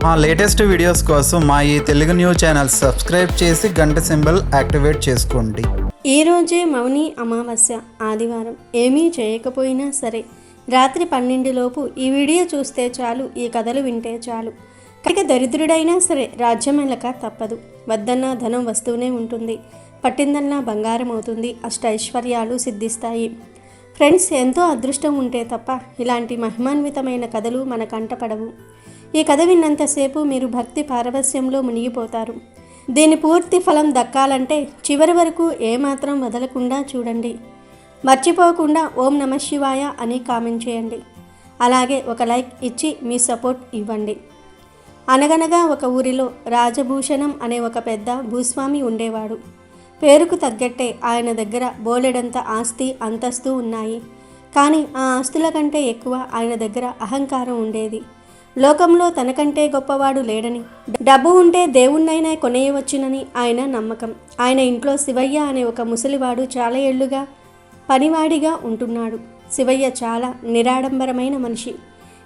మా latest videos కోసం మా ఈ తెలుగు న్యూస్ ఛానల్ సబ్స్క్రైబ్ చేసి గంట సింబల్ యాక్టివేట్ చేసుకోండి. ఈరోజే మౌని అమావాస్య ఆదివారం. ఏమీ చేయకపోయినా సరే రాత్రి 12 లోపు ఈ వీడియో చూస్తే చాలు, ఈ కథలు వింటే చాలు. కనుక దరిద్రుడైనా సరే రాజ్యమేలక తప్పదు. వద్దన్న ధనం వస్తూనే ఉంటుంది, పట్టిందన్నా బంగారం అవుతుంది, అష్టైశ్వర్యాలు సిద్ధిస్తాయి. ఫ్రెండ్స్, ఎంతో అదృష్టం ఉంటే తప్ప ఇలాంటి మహిమాన్వితమైన కథలు మన కంటపడవు. ఈ కథ విన్నంతసేపు మీరు భక్తి పారవస్యంలో మునిగిపోతారు. దీని పూర్తి ఫలం దక్కాలంటే చివరి వరకు ఏమాత్రం వదలకుండా చూడండి. మర్చిపోకుండా ఓం నమః శివాయ అని కామెంట్ చేయండి. అలాగే ఒక లైక్ ఇచ్చి మీ సపోర్ట్ ఇవ్వండి. అనగనగా ఒక ఊరిలో రాజభూషణం అనే ఒక పెద్ద భూస్వామి ఉండేవాడు. పేరుకు తగ్గట్టే ఆయన దగ్గర బోలెడంత ఆస్తి అంతస్తు ఉన్నాయి. కానీ ఆ ఆస్తుల కంటే ఎక్కువ ఆయన దగ్గర అహంకారం ఉండేది. లోకంలో తనకంటే గొప్పవాడు లేడని, డబ్బు ఉంటే దేవుణ్ణైనా కొనేయవచ్చునని ఆయన నమ్మకం. ఆయన ఇంట్లో శివయ్య అనే ఒక ముసలివాడు చాలా ఏళ్లుగా పనివాడిగా ఉంటున్నాడు. శివయ్య చాలా నిరాడంబరమైన మనిషి.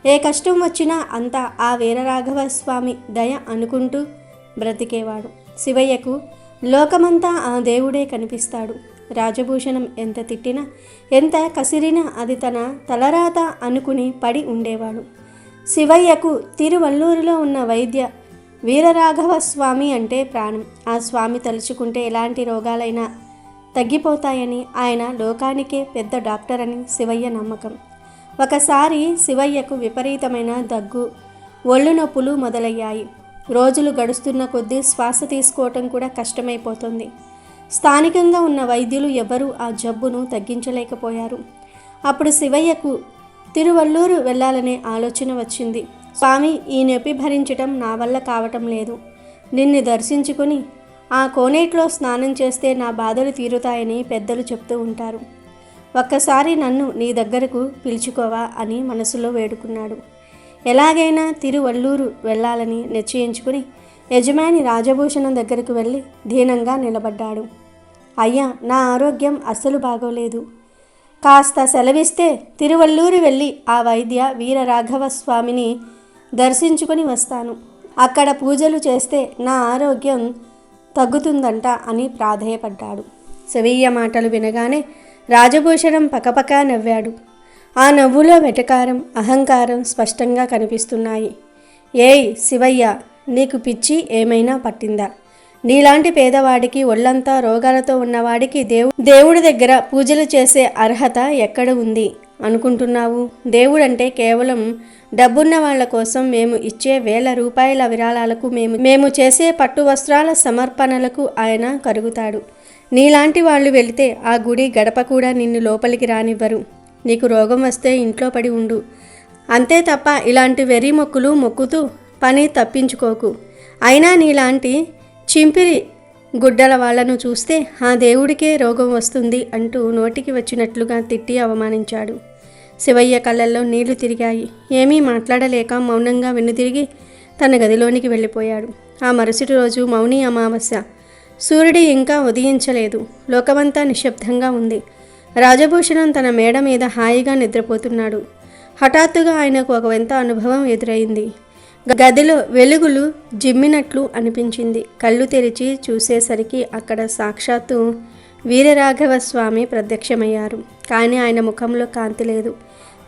ఏ కష్టం వచ్చినా అంతా ఆ వీరరాఘవ స్వామి దయ అనుకుంటూ బ్రతికేవాడు. శివయ్యకు లోకమంతా ఆ దేవుడే కనిపిస్తాడు. రాజభూషణం ఎంత తిట్టినా, ఎంత కసిరినా అది తన తలరాత అనుకుని పడి ఉండేవాడు. శివయ్యకు తిరువల్లూరులో ఉన్న వైద్య వీరరాఘవ స్వామి అంటే ప్రాణం. ఆ స్వామి తలుచుకుంటే ఎలాంటి రోగాలైనా తగ్గిపోతాయని, ఆయన లోకానికే పెద్ద డాక్టర్ అని శివయ్య నమ్మకం. ఒకసారి శివయ్యకు విపరీతమైన దగ్గు, ఒళ్ళు నొప్పులు మొదలయ్యాయి. రోజులు గడుస్తున్న కొద్దీ శ్వాస తీసుకోవటం కూడా కష్టమైపోతుంది. స్థానికంగా ఉన్న వైద్యులు ఎవరూ ఆ జబ్బును తగ్గించలేకపోయారు. అప్పుడు శివయ్యకు తిరువల్లూరు వెళ్ళాలనే ఆలోచన వచ్చింది. స్వామి, ఈ నొప్పి భరించటం నా వల్ల కావటం లేదు. నిన్ను దర్శించుకుని ఆ కోనేట్లో స్నానం చేస్తే నా బాధలు తీరుతాయని పెద్దలు చెప్తూ ఉంటారు. ఒక్కసారి నన్ను నీ దగ్గరకు పిలుచుకోవా అని మనసులో వేడుకున్నాడు. ఎలాగైనా తిరువల్లూరు వెళ్ళాలని నిశ్చయించుకుని యజమాని రాజభూషణం దగ్గరకు వెళ్ళి దీనంగా నిలబడ్డాడు. అయ్యా, నా ఆరోగ్యం అస్సలు బాగోలేదు. కాస్త సెలవిస్తే తిరువల్లూరు వెళ్ళి ఆ వైద్య వీరరాఘవ స్వామిని దర్శించుకొని వస్తాను. అక్కడ పూజలు చేస్తే నా ఆరోగ్యం తగ్గుతుందంట అని ప్రాధేయపడ్డాడు. శివయ్య మాటలు వినగానే రాజభూషణం పకపకా నవ్వాడు. ఆ నవ్వులో వెటకారం, అహంకారం స్పష్టంగా కనిపిస్తున్నాయి. ఏయ్ శివయ్య, నీకు పిచ్చి ఏమైనా పట్టిందా? నీలాంటి పేదవాడికి, ఒళ్ళంతా రోగాలతో ఉన్నవాడికి దేవుడి దగ్గర పూజలు చేసే అర్హత ఎక్కడ ఉంది అనుకుంటున్నావు? దేవుడంటే కేవలం డబ్బున్న వాళ్ళ కోసం మేము ఇచ్చే వేల రూపాయల విరాళాలకు, మేము చేసే పట్టు వస్త్రాల సమర్పణలకు ఆయన కరుగుతాడు. నీలాంటి వాళ్ళు వెళితే ఆ గుడి గడప కూడా నిన్ను లోపలికి రానివ్వరు. నీకు రోగం వస్తే ఇంట్లో పడి ఉండు. అంతే తప్ప ఇలాంటి వెర్రి మొక్కులు మొక్కుతూ పని తప్పించుకోకు. అయినా నీలాంటి చింపిరి గుడ్డల వాళ్లను చూస్తే ఆ దేవుడికే రోగం వస్తుంది అంటూ నోటికి వచ్చినట్లుగా తిట్టి అవమానించాడు. శివయ్య కళ్ళల్లో నీళ్లు తిరిగాయి. ఏమీ మాట్లాడలేక మౌనంగా వెన్నుతిరిగి తన గదిలోనికి వెళ్ళిపోయాడు. ఆ మరుసటి రోజు మౌని అమావాస్య. సూర్యుడు ఇంకా ఉదయించలేదు. లోకమంతా నిశ్శబ్దంగా ఉంది. రాజభూషణం తన మేడ మీద హాయిగా నిద్రపోతున్నాడు. హఠాత్తుగా ఆయనకు ఒక వింత అనుభవం ఎదురైంది. గదిలో వెలుగులు జిమ్మినట్లు అనిపించింది. కళ్ళు తెరిచి చూసేసరికి అక్కడ సాక్షాత్తు వీరరాఘవ స్వామి ప్రత్యక్షమయ్యారు. కానీ ఆయన ముఖంలో కాంతి లేదు,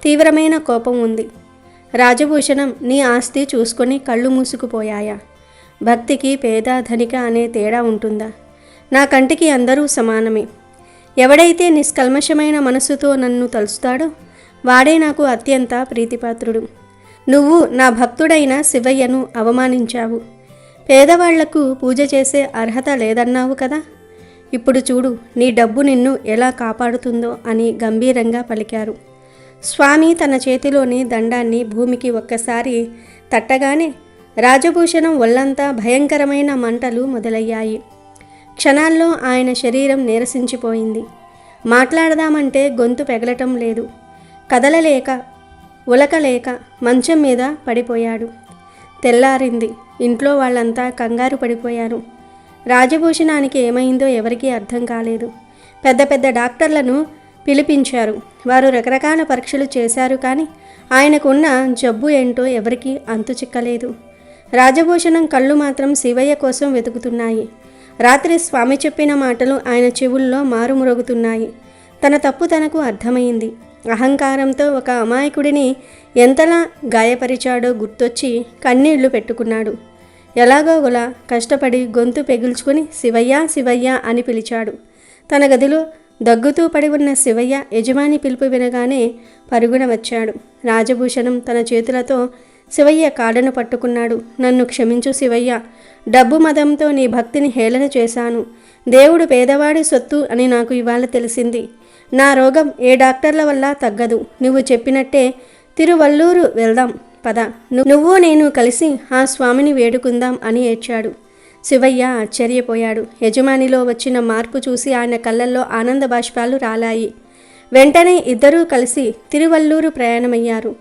తీవ్రమైన కోపం ఉంది. రాజభూషణం, నీ ఆస్తి చూసుకొని కళ్ళు మూసుకుపోయాయా? భక్తికి పేద ధనిక అనే తేడా ఉంటుందా? నా కంటికి అందరూ సమానమే. ఎవడైతే నిష్కల్మషమైన మనసుతో నన్ను తలుస్తాడో వాడే నాకు అత్యంత ప్రీతిపాత్రుడు. నువ్వు నా భక్తుడైన శివయ్యను అవమానించావు. పేదవాళ్లకు పూజ చేసే అర్హత లేదన్నావు కదా. ఇప్పుడు చూడు నీ డబ్బు నిన్ను ఎలా కాపాడుతుందో అని గంభీరంగా పలికారు. స్వామి తన చేతిలోని దండాన్ని భూమికి ఒక్కసారి తట్టగానే రాజభూషణం ఒళ్ళంతా భయంకరమైన మంటలు మొదలయ్యాయి. క్షణాల్లో ఆయన శరీరం నీరసించిపోయింది. మాట్లాడదామంటే గొంతు పెగలటం లేదు. కదలలేక ఉలకలేక మంచం మీద పడిపోయాడు. తెల్లారింది. ఇంట్లో వాళ్ళంతా కంగారు పడిపోయారు. రాజభూషణానికి ఏమైందో ఎవరికీ అర్థం కాలేదు. పెద్ద పెద్ద డాక్టర్లను పిలిపించారు. వారు రకరకాల పరీక్షలు చేశారు. కానీ ఆయనకున్న జబ్బు ఏంటో ఎవరికీ అంతు చిక్కలేదు. రాజభూషణం కళ్ళు మాత్రం శివయ్య కోసం వెతుకుతున్నాయి. రాత్రి స్వామి చెప్పిన మాటలు ఆయన చెవుల్లో మారుమ్రోగుతున్నాయి. తన తప్పు తనకు అర్థమైంది. అహంకారంతో ఒక అమాయకుడిని ఎంతలా గాయపరిచాడో గుర్తొచ్చి కన్నీళ్లు పెట్టుకున్నాడు. ఎలాగోలా కష్టపడి గొంతు పెగిల్చుకుని శివయ్య శివయ్య అని పిలిచాడు. తన గదిలో దగ్గుతూ పడి ఉన్న శివయ్య యజమాని పిలుపు వినగానే పరుగున వచ్చాడు. రాజభూషణం తన చేతులతో శివయ్య కాడను పట్టుకున్నాడు. నన్ను క్షమించు శివయ్య, డబ్బు మదంతో నీ భక్తిని హేళన చేశాను. దేవుడు పేదవాడి సొత్తు అని నాకు ఇవాళ తెలిసింది. నా రోగం ఏ డాక్టర్ల వల్ల తగ్గదు. నువ్వు చెప్పినట్టే తిరువల్లూరు వెళ్దాం పద. నువ్వు నేను కలిసి ఆ స్వామిని వేడుకుందాం అని ఏడ్చాడు. శివయ్య ఆశ్చర్యపోయాడు. యజమానిలో వచ్చిన మార్పు చూసి ఆయన కళ్ళల్లో ఆనంద బాష్పాలు రాలాయి. వెంటనే ఇద్దరూ కలిసి తిరువల్లూరు ప్రయాణమయ్యారు.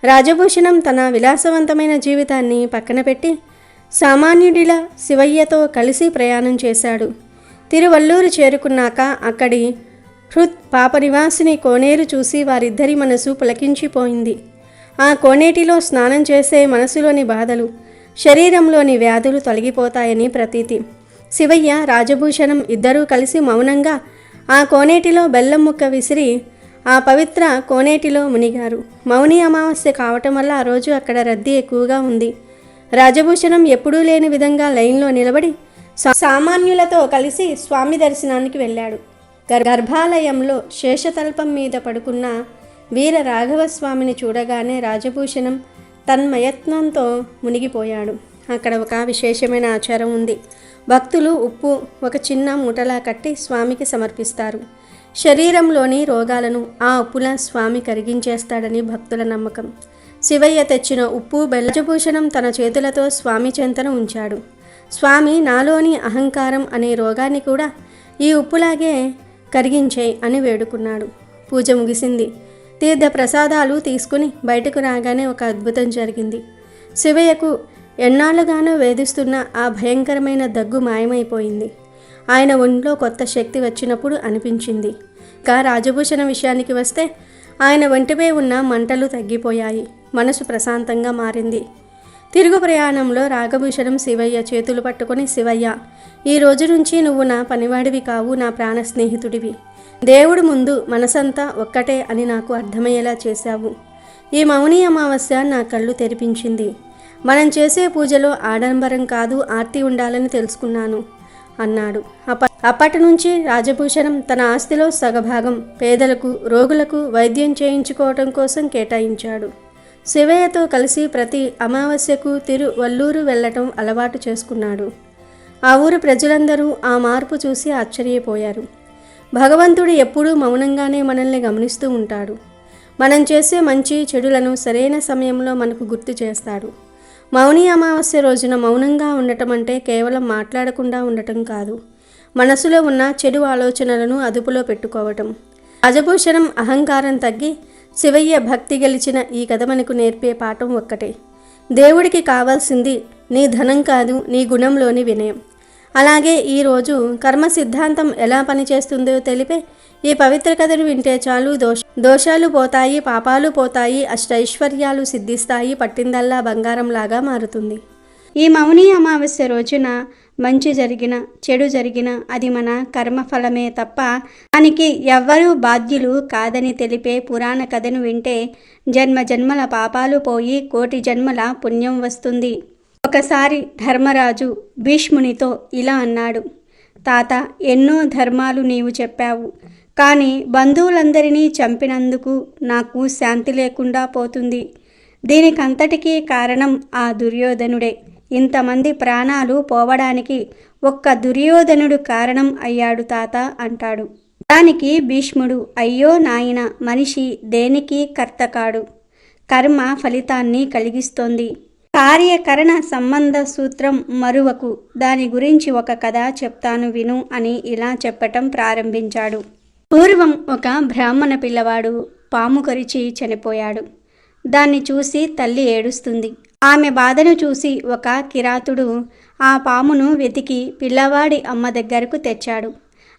రాజభూషణం తన విలాసవంతమైన జీవితాన్ని పక్కన పెట్టి సామాన్యుడిలా శివయ్యతో కలిసి ప్రయాణం చేశాడు. తిరువల్లూరు చేరుకున్నాక అక్కడి హృత్ పాపనివాసిని కోనేరు చూసి వారిద్దరి మనసు పులకించిపోయింది. ఆ కోనేటిలో స్నానం చేసే మనసులోని బాధలు, శరీరంలోని వ్యాధులు తొలగిపోతాయని ప్రతీతి. శివయ్య, రాజభూషణం ఇద్దరూ కలిసి మౌనంగా ఆ కోనేటిలో బెల్లం ముక్క విసిరి ఆ పవిత్ర కోనేటిలో మునిగారు. మౌని అమావాస్య కావటం వల్ల ఆ రోజు అక్కడ రద్దీ ఎక్కువగా ఉంది. రాజభూషణం ఎప్పుడూ లేని విధంగా లైన్లో నిలబడి సామాన్యులతో కలిసి స్వామి దర్శనానికి వెళ్ళాడు. గర్భాలయంలో శేషతల్పం మీద పడుకున్న వీర రాఘవస్వామిని చూడగానే రాజభూషణం తన్మయత్నంతో మునిగిపోయాడు. అక్కడ ఒక విశేషమైన ఆచారం ఉంది. భక్తులు ఉప్పు ఒక చిన్న మూటలా కట్టి స్వామికి సమర్పిస్తారు. శరీరంలోని రోగాలను ఆ ఉప్పులా స్వామి కరిగించేస్తాడని భక్తుల నమ్మకం. శివయ్య తెచ్చిన ఉప్పు రాజభూషణం తన చేతులతో స్వామి చెంతన ఉంచాడు. స్వామి, నాలోని అహంకారం అనే రోగాన్ని కూడా ఈ ఉప్పులాగే కరిగించేయి అని వేడుకున్నాడు. పూజ ముగిసింది. తీర్థ ప్రసాదాలు తీసుకుని బయటకు రాగానే ఒక అద్భుతం జరిగింది. శివయ్యకు ఎన్నాళ్ళుగానో వేధిస్తున్న ఆ భయంకరమైన దగ్గు మాయమైపోయింది. ఆయన ఒంట్లో కొత్త శక్తి వచ్చినప్పుడు అనిపించింది. ఇక రాజభూషణ విషయానికి వస్తే ఆయన ఒంటిపై ఉన్న మంటలు తగ్గిపోయాయి. మనసు ప్రశాంతంగా మారింది. తిరుగు ప్రయాణంలో రాఘభూషణం శివయ్య చేతులు పట్టుకొని, శివయ్య, ఈ రోజు నుంచి నువ్వు నా పనివాడివి కావు, నా ప్రాణ స్నేహితుడివి. దేవుడి ముందు మనసంతా ఒక్కటే అని నాకు అర్థమయ్యేలా చేశావు. ఈ మౌని అమావాస్య నా కళ్ళు తెరిపించింది. మనం చేసే పూజలో ఆడంబరం కాదు, ఆర్తి ఉండాలని తెలుసుకున్నాను అన్నాడు. అప్పటి నుంచి రాజభూషణం తన ఆస్తిలో సగభాగం పేదలకు, రోగులకు వైద్యం చేయించుకోవటం కోసం కేటాయించాడు. శివయ్యతో కలిసి ప్రతి అమావాస్యకు తిరువల్లూరు వెళ్ళటం అలవాటు చేసుకున్నాడు. ఆ ఊరు ప్రజలందరూ ఆ మార్పు చూసి ఆశ్చర్యపోయారు. భగవంతుడు ఎప్పుడూ మౌనంగానే మనల్ని గమనిస్తూ ఉంటాడు. మనం చేసే మంచి చెడులను సరైన సమయంలో మనకు గుర్తు చేస్తాడు. మౌని అమావాస్య రోజున మౌనంగా ఉండటం అంటే కేవలం మాట్లాడకుండా ఉండటం కాదు, మనసులో ఉన్న చెడు ఆలోచనలను అదుపులో పెట్టుకోవటం. రాజభూషణం అహంకారం తగ్గి శివయ్య భక్తి గెలిచిన ఈ కథ మనకు నేర్పే పాఠం ఒక్కటే. దేవుడికి కావాల్సింది నీ ధనం కాదు, నీ గుణంలోని వినయం. అలాగే ఈరోజు కర్మ సిద్ధాంతం ఎలా పనిచేస్తుందో తెలిపే ఈ పవిత్ర కథను వింటే చాలు, దోషాలు పోతాయి, పాపాలు పోతాయి, అష్టైశ్వర్యాలు సిద్ధిస్తాయి, పట్టిందల్లా బంగారంలాగా మారుతుంది. ఈ మౌని అమావాస్య రోజున మంచి జరిగిన, చెడు జరిగిన అది మన కర్మఫలమే తప్ప దానికి ఎవ్వరూ బాధ్యులు కాదని తెలిపే పురాణ కథను వింటే జన్మ జన్మల పాపాలు పోయి కోటి జన్మల పుణ్యం వస్తుంది. ఒకసారి ధర్మరాజు భీష్మునితో ఇలా అన్నాడు: తాత, ఎన్నో ధర్మాలు నీవు చెప్పావు, కానీ బంధువులందరినీ చంపినందుకు నాకు శాంతి లేకుండా పోతుంది. దీనికంతటికీ కారణం ఆ దుర్యోధనుడే. ఇంతమంది ప్రాణాలు పోవడానికి ఒక్క దుర్యోధనుడు కారణం అయ్యాడు తాత అంటాడు. దానికి భీష్ముడు, అయ్యో నాయన, మనిషి దేనికి కర్త కాడు, కర్మ ఫలితాన్ని కలిగిస్తోంది. కార్యకరణ సంబంధ సూత్రం మరువకు, దాని గురించి ఒక కథ చెప్తాను విను అని ఇలా చెప్పటం ప్రారంభించాడు. పూర్వం ఒక బ్రాహ్మణ పిల్లవాడు పాము కరిచి చనిపోయాడు. దాన్ని చూసి తల్లి ఏడుస్తుంది. ఆమె బాధను చూసి ఒక కిరాతుడు ఆ పామును వెతికి పిల్లవాడి అమ్మ దగ్గరకు తెచ్చాడు.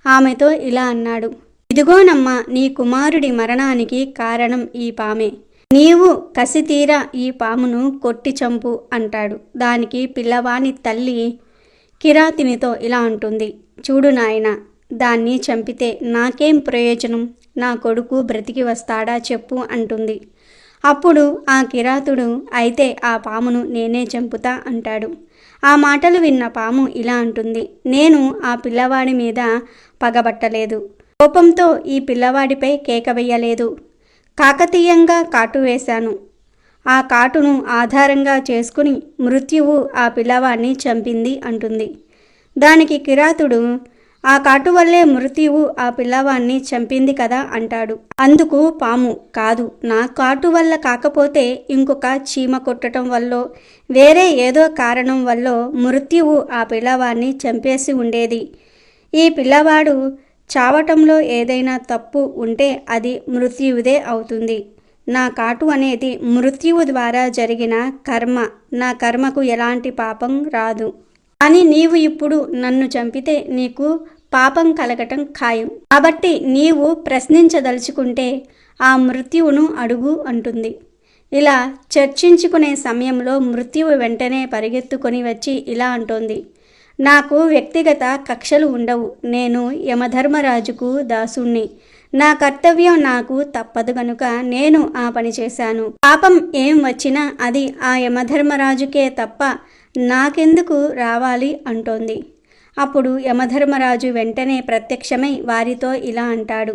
ఆమెతో ఇలా అన్నాడు: ఇదిగోనమ్మా, నీ కుమారుడి మరణానికి కారణం ఈ పామే. నీవు కసితీరా ఈ పామును కొట్టి చంపు అంటాడు. దానికి పిల్లవాని తల్లి కిరాతినితో ఇలా అంటుంది, చూడు నాయనా, దాన్ని చంపితే నాకేం ప్రయోజనం? నా కొడుకు బ్రతికి వస్తాడా చెప్పు అంటుంది. అప్పుడు ఆ కిరాతుడు, అయితే ఆ పామును నేనే చంపుతా అంటాడు. ఆ మాటలు విన్న పాము ఇలా అంటుంది, నేను ఆ పిల్లవాడి మీద పగబట్టలేదు, కోపంతో ఈ పిల్లవాడిపై కేక వెయ్యలేదు, కాకతీయంగా కాటు వేశాను. ఆ కాటును ఆధారంగా చేసుకుని మృత్యువు ఆ పిల్లవాడిని చంపింది అంటుంది. దానికి కిరాతుడు, ఆ కాటు వల్లే మృత్యువు ఆ పిల్లవాడిని చంపింది కదా అంటాడు. అందుకు పాము, కాదు, నా కాటు వల్ల కాకపోతే ఇంకొక చీమ కొట్టడం వల్లో వేరే ఏదో కారణం వల్లో మృత్యువు ఆ పిల్లవాడిని చంపేసి ఉండేది. ఈ పిల్లవాడు చావటంలో ఏదైనా తప్పు ఉంటే అది మృత్యువుదే అవుతుంది. నా కాటు అనేది మృత్యువు ద్వారా జరిగిన కర్మ. నా కర్మకు ఎలాంటి పాపం రాదు. అని నీవు ఇప్పుడు నన్ను చంపితే నీకు పాపం కలగటం ఖాయం. కాబట్టి నీవు ప్రశ్నించదలుచుకుంటే ఆ మృత్యువును అడుగు అంటుంది. ఇలా చర్చించుకునే సమయంలో మృత్యువు వెంటనే పరిగెత్తుకొని వచ్చి ఇలా అంటోంది, నాకు వ్యక్తిగత కక్షలు ఉండవు. నేను యమధర్మరాజుకు దాసుణ్ణి. నా కర్తవ్యం నాకు తప్పదు గనుక నేను ఆ పని చేశాను. పాపం ఏం వచ్చినా అది ఆ యమధర్మరాజుకే తప్ప నాకెందుకు రావాలి అంటోంది. అప్పుడు యమధర్మరాజు వెంటనే ప్రత్యక్షమై వారితో ఇలా అంటాడు,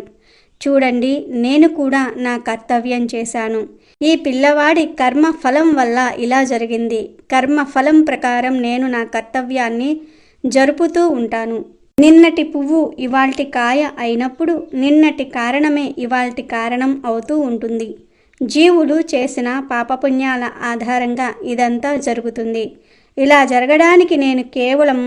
చూడండి, నేను కూడా నా కర్తవ్యం చేశాను. ఈ పిల్లవాడి కర్మఫలం వల్ల ఇలా జరిగింది. కర్మఫలం ప్రకారం నేను నా కర్తవ్యాన్ని జరుపుతూ ఉంటాను. నిన్నటి పువ్వు ఇవాల్టి కాయ అయినప్పుడు నిన్నటి కారణమే ఇవాల్టి కారణం అవుతూ ఉంటుంది. జీవులు చేసిన పాపపుణ్యాల ఆధారంగా ఇదంతా జరుగుతుంది. ఇలా జరగడానికి నేను కేవలం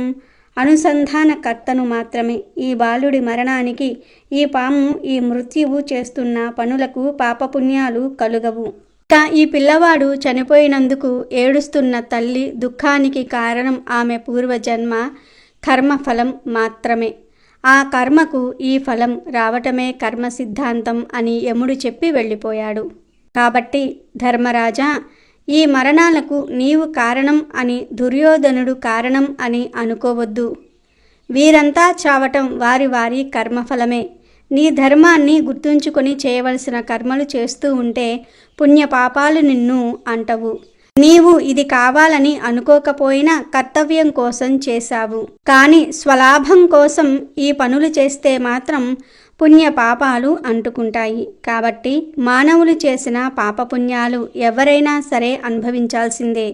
అనుసంధానకర్తను మాత్రమే. ఈ బాలుడి మరణానికి ఈ పాము, ఈ మృత్యువు చేస్తున్న పనులకు పాపపుణ్యాలు కలుగవు. ఈ పిల్లవాడు చనిపోయినందుకు ఏడుస్తున్న తల్లి దుఃఖానికి కారణం ఆమె పూర్వజన్మ కర్మఫలం మాత్రమే. ఆ కర్మకు ఈ ఫలం రావటమే కర్మ సిద్ధాంతం అని యముడు చెప్పి వెళ్ళిపోయాడు. కాబట్టి ధర్మరాజా, ఈ మరణాలకు నీవు కారణం అని, దుర్యోధనుడు కారణం అని అనుకోవద్దు. వీరంతా చావటం వారి వారి కర్మఫలమే. నీ ధర్మాన్ని గుర్తుంచుకొని చేయవలసిన కర్మలు చేస్తూ ఉంటే పుణ్యపాపాలు నిన్ను అంటవు. నీవు ఇది కావాలని అనుకోకపోయినా కర్తవ్యం కోసం చేశావు. కానీ స్వలాభం కోసం ఈ పనులు చేస్తే మాత్రం పుణ్యపాపాలు అంటుకుంటాయి. కాబట్టి మానవులు చేసిన పాపపుణ్యాలు ఎవరైనా సరే అనుభవించాల్సిందే.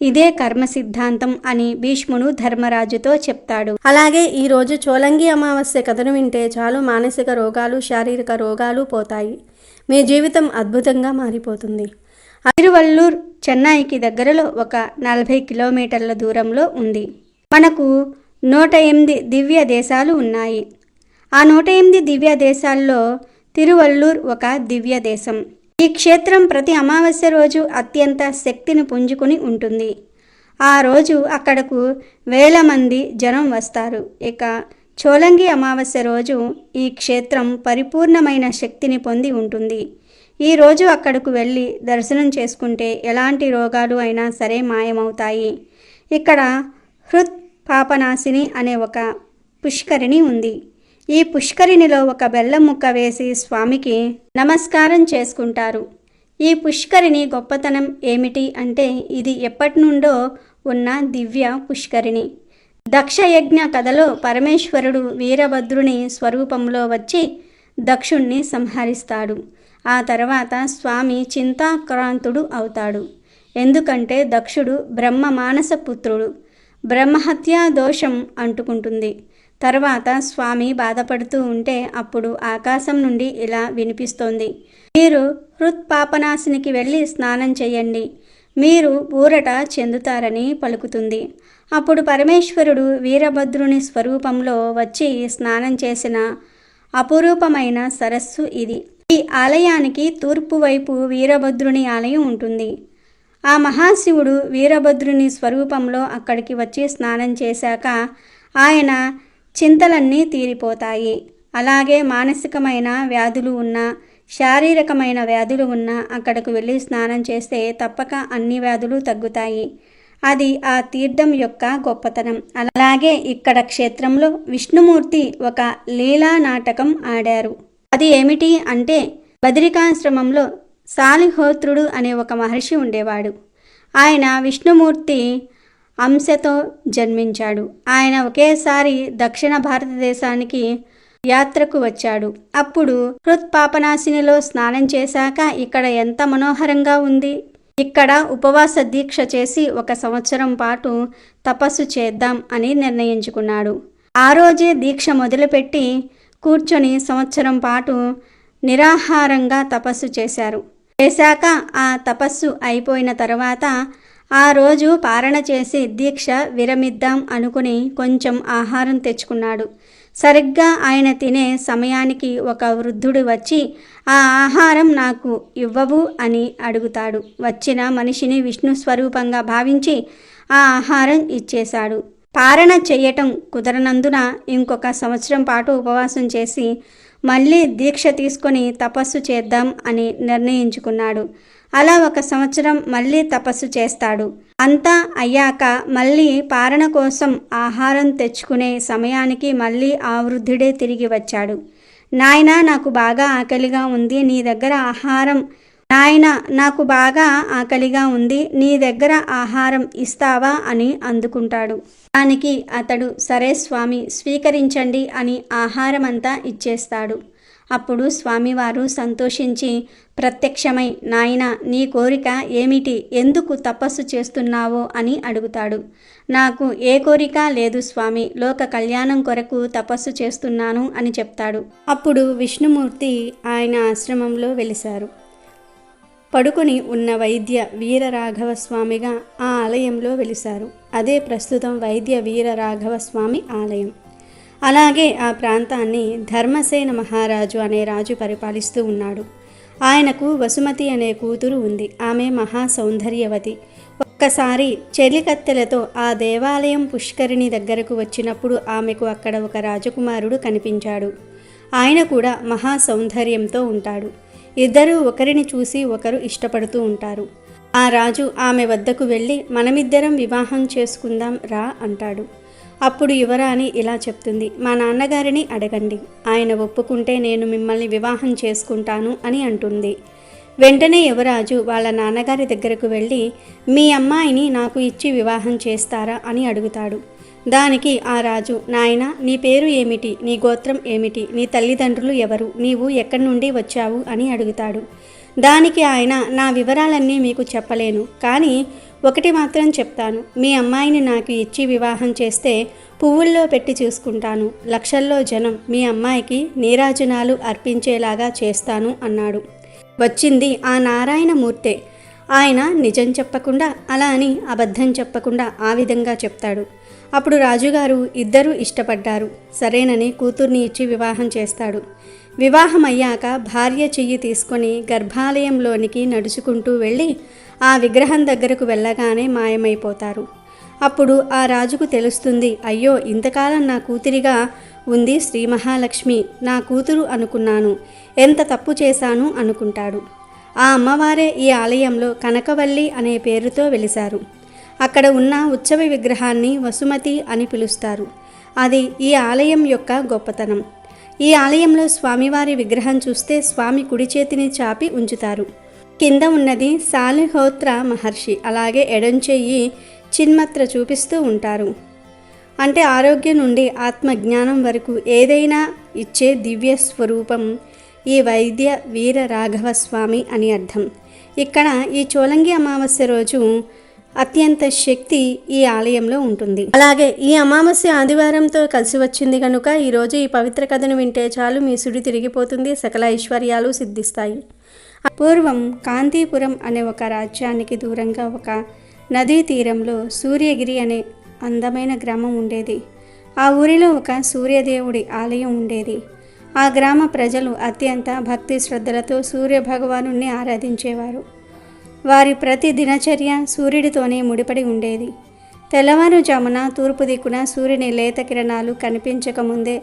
ఇదే కర్మ సిద్ధాంతం అని భీష్ముడు ధర్మరాజుతో చెప్తాడు. అలాగే ఈరోజు చోళంగి అమావాస్య కథను వింటే చాలు మానసిక రోగాలు, శారీరక రోగాలు పోతాయి. మీ జీవితం అద్భుతంగా మారిపోతుంది. తిరువల్లూర్ చెన్నైకి దగ్గరలో ఒక 40 కిలోమీటర్ల దూరంలో ఉంది. మనకు 108 దివ్య దేశాలు ఉన్నాయి. ఆ 108 దివ్య దేశాల్లో తిరువల్లూర్ ఒక దివ్య దేశం. ఈ క్షేత్రం ప్రతి అమావాస్య రోజు అత్యంత శక్తిని పుంజుకుని ఉంటుంది. ఆ రోజు అక్కడకు వేల మంది జనం వస్తారు. ఇక చోళంగి అమావాస్య రోజు ఈ క్షేత్రం పరిపూర్ణమైన శక్తిని పొంది ఉంటుంది. ఈ రోజు అక్కడకు వెళ్ళి దర్శనం చేసుకుంటే ఎలాంటి రోగాలు అయినా సరే మాయమవుతాయి. ఇక్కడ హృత్ పాపనాశిని అనే ఒక పుష్కరిణి ఉంది. ఈ పుష్కరిణిలో ఒక బెల్లం ముక్క వేసి స్వామికి నమస్కారం చేసుకుంటారు. ఈ పుష్కరిణి గొప్పతనం ఏమిటి అంటే ఇది ఎప్పటి నుండో ఉన్న దివ్య పుష్కరిణి. దక్షయజ్ఞ కథలో పరమేశ్వరుడు వీరభద్రుని స్వరూపంలో వచ్చి దక్షుణ్ణి సంహరిస్తాడు. ఆ తర్వాత స్వామి చింతాక్రాంతుడు అవుతాడు. ఎందుకంటే దక్షుడు బ్రహ్మ మానస పుత్రుడు. బ్రహ్మహత్యా దోషం అంటుకుంటుంది. తర్వాత స్వామి బాధపడుతూ ఉంటే అప్పుడు ఆకాశం నుండి ఇలా వినిపిస్తోంది, మీరు హృత్పాపనాశినికి వెళ్ళి స్నానం చేయండి, మీరు ఊరట చెందుతారని పలుకుతుంది. అప్పుడు పరమేశ్వరుడు వీరభద్రుని స్వరూపంలో వచ్చి స్నానం చేసిన అపురూపమైన సరస్సు ఇది. ఈ ఆలయానికి తూర్పు వైపు వీరభద్రుని ఆలయం ఉంటుంది. ఆ మహాశివుడు వీరభద్రుని స్వరూపంలో అక్కడికి వచ్చి స్నానం చేశాక ఆయన చింతలన్నీ తీరిపోతాయి. అలాగే మానసికమైన వ్యాధులు ఉన్న, శారీరకమైన వ్యాధులు ఉన్నా అక్కడకు వెళ్ళి స్నానం చేస్తే తప్పక అన్ని వ్యాధులు తగ్గుతాయి. అది ఆ తీర్థం యొక్క గొప్పతనం. అలాగే ఇక్కడ క్షేత్రంలో విష్ణుమూర్తి ఒక లీలా నాటకం ఆడారు. అది ఏమిటి అంటే, బదరికాశ్రమంలో సాలిహోత్రుడు అనే ఒక మహర్షి ఉండేవాడు. ఆయన విష్ణుమూర్తి అంశతో జన్మించాడు. ఆయన ఒకేసారి దక్షిణ భారతదేశానికి యాత్రకు వచ్చాడు. అప్పుడు హృత్పాపనాశినిలో స్నానం చేశాక ఇక్కడ ఎంత మనోహరంగా ఉంది, ఇక్కడ ఉపవాస దీక్ష చేసి 1 సంవత్సరం పాటు తపస్సు చేద్దాం అని నిర్ణయించుకున్నాడు. ఆ రోజే దీక్ష మొదలుపెట్టి కూర్చొని సంవత్సరం పాటు నిరాహారంగా తపస్సు చేశాక ఆ తపస్సు అయిపోయిన తర్వాత ఆ రోజు పారణ చేసి దీక్ష విరమిద్దాం అనుకుని కొంచెం ఆహారం తెచ్చుకున్నాడు. సరిగ్గా ఆయన తినే సమయానికి ఒక వృద్ధుడు వచ్చి ఆ ఆహారం నాకు ఇవ్వవు అని అడుగుతాడు. వచ్చిన మనిషిని విష్ణు స్వరూపంగా భావించి ఆ ఆహారం ఇచ్చేశాడు. పారణ చెయ్యటం కుదరనందున ఇంకొక సంవత్సరం పాటు ఉపవాసం చేసి మళ్ళీ దీక్ష తీసుకొని తపస్సు చేద్దాం అని నిర్ణయించుకున్నాడు. అలా 1 సంవత్సరం మళ్ళీ తపస్సు చేస్తాడు. అంతా అయ్యాక మళ్ళీ పారణ కోసం ఆహారం తెచ్చుకునే సమయానికి మళ్ళీ ఆ వృద్ధుడే తిరిగి వచ్చాడు. నాయనా, నాకు బాగా ఆకలిగా ఉంది, నీ దగ్గర ఆహారం ఇస్తావా అని అందుకుంటాడు. దానికి అతడు సరే స్వామి, స్వీకరించండి అని ఆహారం అంతా ఇచ్చేస్తాడు. అప్పుడు స్వామివారు సంతోషించి ప్రత్యక్షమై, నాయనా, నీ కోరిక ఏమిటి, ఎందుకు తపస్సు చేస్తున్నావో అని అడుగుతాడు. నాకు ఏ కోరిక లేదు స్వామి, లోక కళ్యాణం కొరకు తపస్సు చేస్తున్నాను అని చెప్తాడు. అప్పుడు విష్ణుమూర్తి ఆయన ఆశ్రమంలో వెలిశారు. పడుకొని ఉన్న వైద్య వీరరాఘవ స్వామిగా ఆ ఆలయంలో వెలిశారు. అదే ప్రస్తుతం వైద్య వీరరాఘవ స్వామి ఆలయం. అలాగే ఆ ప్రాంతాన్ని ధర్మసేన మహారాజు అనే రాజు పరిపాలిస్తూ ఉన్నాడు. ఆయనకు వసుమతి అనే కూతురు ఉంది. ఆమె మహా సౌందర్యవతి. ఒక్కసారి చెలికత్తెలతో ఆ దేవాలయం పుష్కరిణి దగ్గరకు వచ్చినప్పుడు ఆమెకు అక్కడ ఒక రాజకుమారుడు కనిపించాడు. ఆయన కూడా మహా సౌందర్యంతో ఉంటాడు. ఇద్దరూ ఒకరిని చూసి ఒకరు ఇష్టపడుతూ ఉంటారు. ఆ రాజు ఆమె వద్దకు వెళ్ళి, మనమిద్దరం వివాహం చేసుకుందాం రా అంటాడు. అప్పుడు యువరాణి ఇలా చెప్తుంది, మా నాన్నగారిని అడగండి, ఆయన ఒప్పుకుంటే నేను మిమ్మల్ని వివాహం చేసుకుంటాను అని అంటుంది. వెంటనే యువరాజు వాళ్ళ నాన్నగారి దగ్గరకు వెళ్ళి, మీ అమ్మాయిని నాకు ఇచ్చి వివాహం చేస్తారా అని అడుగుతాడు. దానికి ఆ రాజు, నాయనా, నీ పేరు ఏమిటి, నీ గోత్రం ఏమిటి, నీ తల్లిదండ్రులు ఎవరు, నీవు ఎక్కడి నుండి వచ్చావు అని అడుగుతాడు. దానికి ఆయన, నా వివరాలన్నీ మీకు చెప్పలేను, కానీ ఒకటి మాత్రం చెప్తాను, మీ అమ్మాయిని నాకు ఇచ్చి వివాహం చేస్తే పువ్వుల్లో పెట్టి చూసుకుంటాను, లక్షల్లో జనం మీ అమ్మాయికి నీరాజనాలు అర్పించేలాగా చేస్తాను అన్నాడు. వచ్చింది ఆ నారాయణమూర్తే. ఆయన నిజం చెప్పకుండా, అలా అని అబద్ధం చెప్పకుండా ఆ విధంగా చెప్తాడు. అప్పుడు రాజుగారు ఇద్దరూ ఇష్టపడ్డారు. సరేనని కూతుర్ని ఇచ్చి వివాహం చేస్తాడు. వివాహం అయ్యాక భార్య చెయ్యి తీసుకొని గర్భాలయంలోనికి నడుచుకుంటూ వెళ్ళి ఆ విగ్రహం దగ్గరకు వెళ్ళగానే మాయమైపోతారు. అప్పుడు ఆ రాజుకు తెలుస్తుంది, అయ్యో, ఇంతకాలం నా కూతురిగా ఉంది శ్రీ మహాలక్ష్మి, నా కూతురు అనుకున్నాను, ఎంత తప్పు చేశాను అనుకుంటాడు. ఆ అమ్మవారే ఈ ఆలయంలో కనకవల్లి అనే పేరుతో వెలిశారు. అక్కడ ఉన్న ఉత్సవ విగ్రహాన్ని వసుమతి అని పిలుస్తారు. అది ఈ ఆలయం యొక్క గొప్పతనం. ఈ ఆలయంలో స్వామివారి విగ్రహం చూస్తే స్వామి కుడి చేతిని చాపి ఉంచుతారు. కింద ఉన్నది సాలిహోత్ర మహర్షి. అలాగే ఎడంచెయ్యి చిన్మత్ర చూపిస్తూ ఉంటారు. అంటే ఆరోగ్యం నుండి ఆత్మజ్ఞానం వరకు ఏదైనా ఇచ్చే దివ్య స్వరూపం ఈ వైద్య వీర రాఘవ స్వామి అని అర్థం. ఇక్కడ ఈ చోలంగి అమావాస్య రోజు అత్యంత శక్తి ఈ ఆలయంలో ఉంటుంది. అలాగే ఈ అమావాస్య ఆదివారంతో కలిసి వచ్చింది కనుక ఈరోజు ఈ పవిత్ర కథను వింటే చాలు మీ సుడి తిరిగిపోతుంది, సకల ఐశ్వర్యాలు సిద్ధిస్తాయి. పూర్వం కాంతీపురం అనే ఒక రాజ్యానికి దూరంగా ఒక నదీ తీరంలో సూర్యగిరి అనే అందమైన గ్రామం ఉండేది. ఆ ఊరిలో ఒక సూర్యదేవుడి ఆలయం ఉండేది. ఆ గ్రామ ప్రజలు అత్యంత భక్తి శ్రద్ధలతో సూర్య భగవానుణ్ణి ఆరాధించేవారు. వారి ప్రతి దినచర్య సూర్యుడితోనే ముడిపడి ఉండేది. తెల్లవారుజామున తూర్పు దిక్కున సూర్యుని లేత కిరణాలు కనిపించకముందే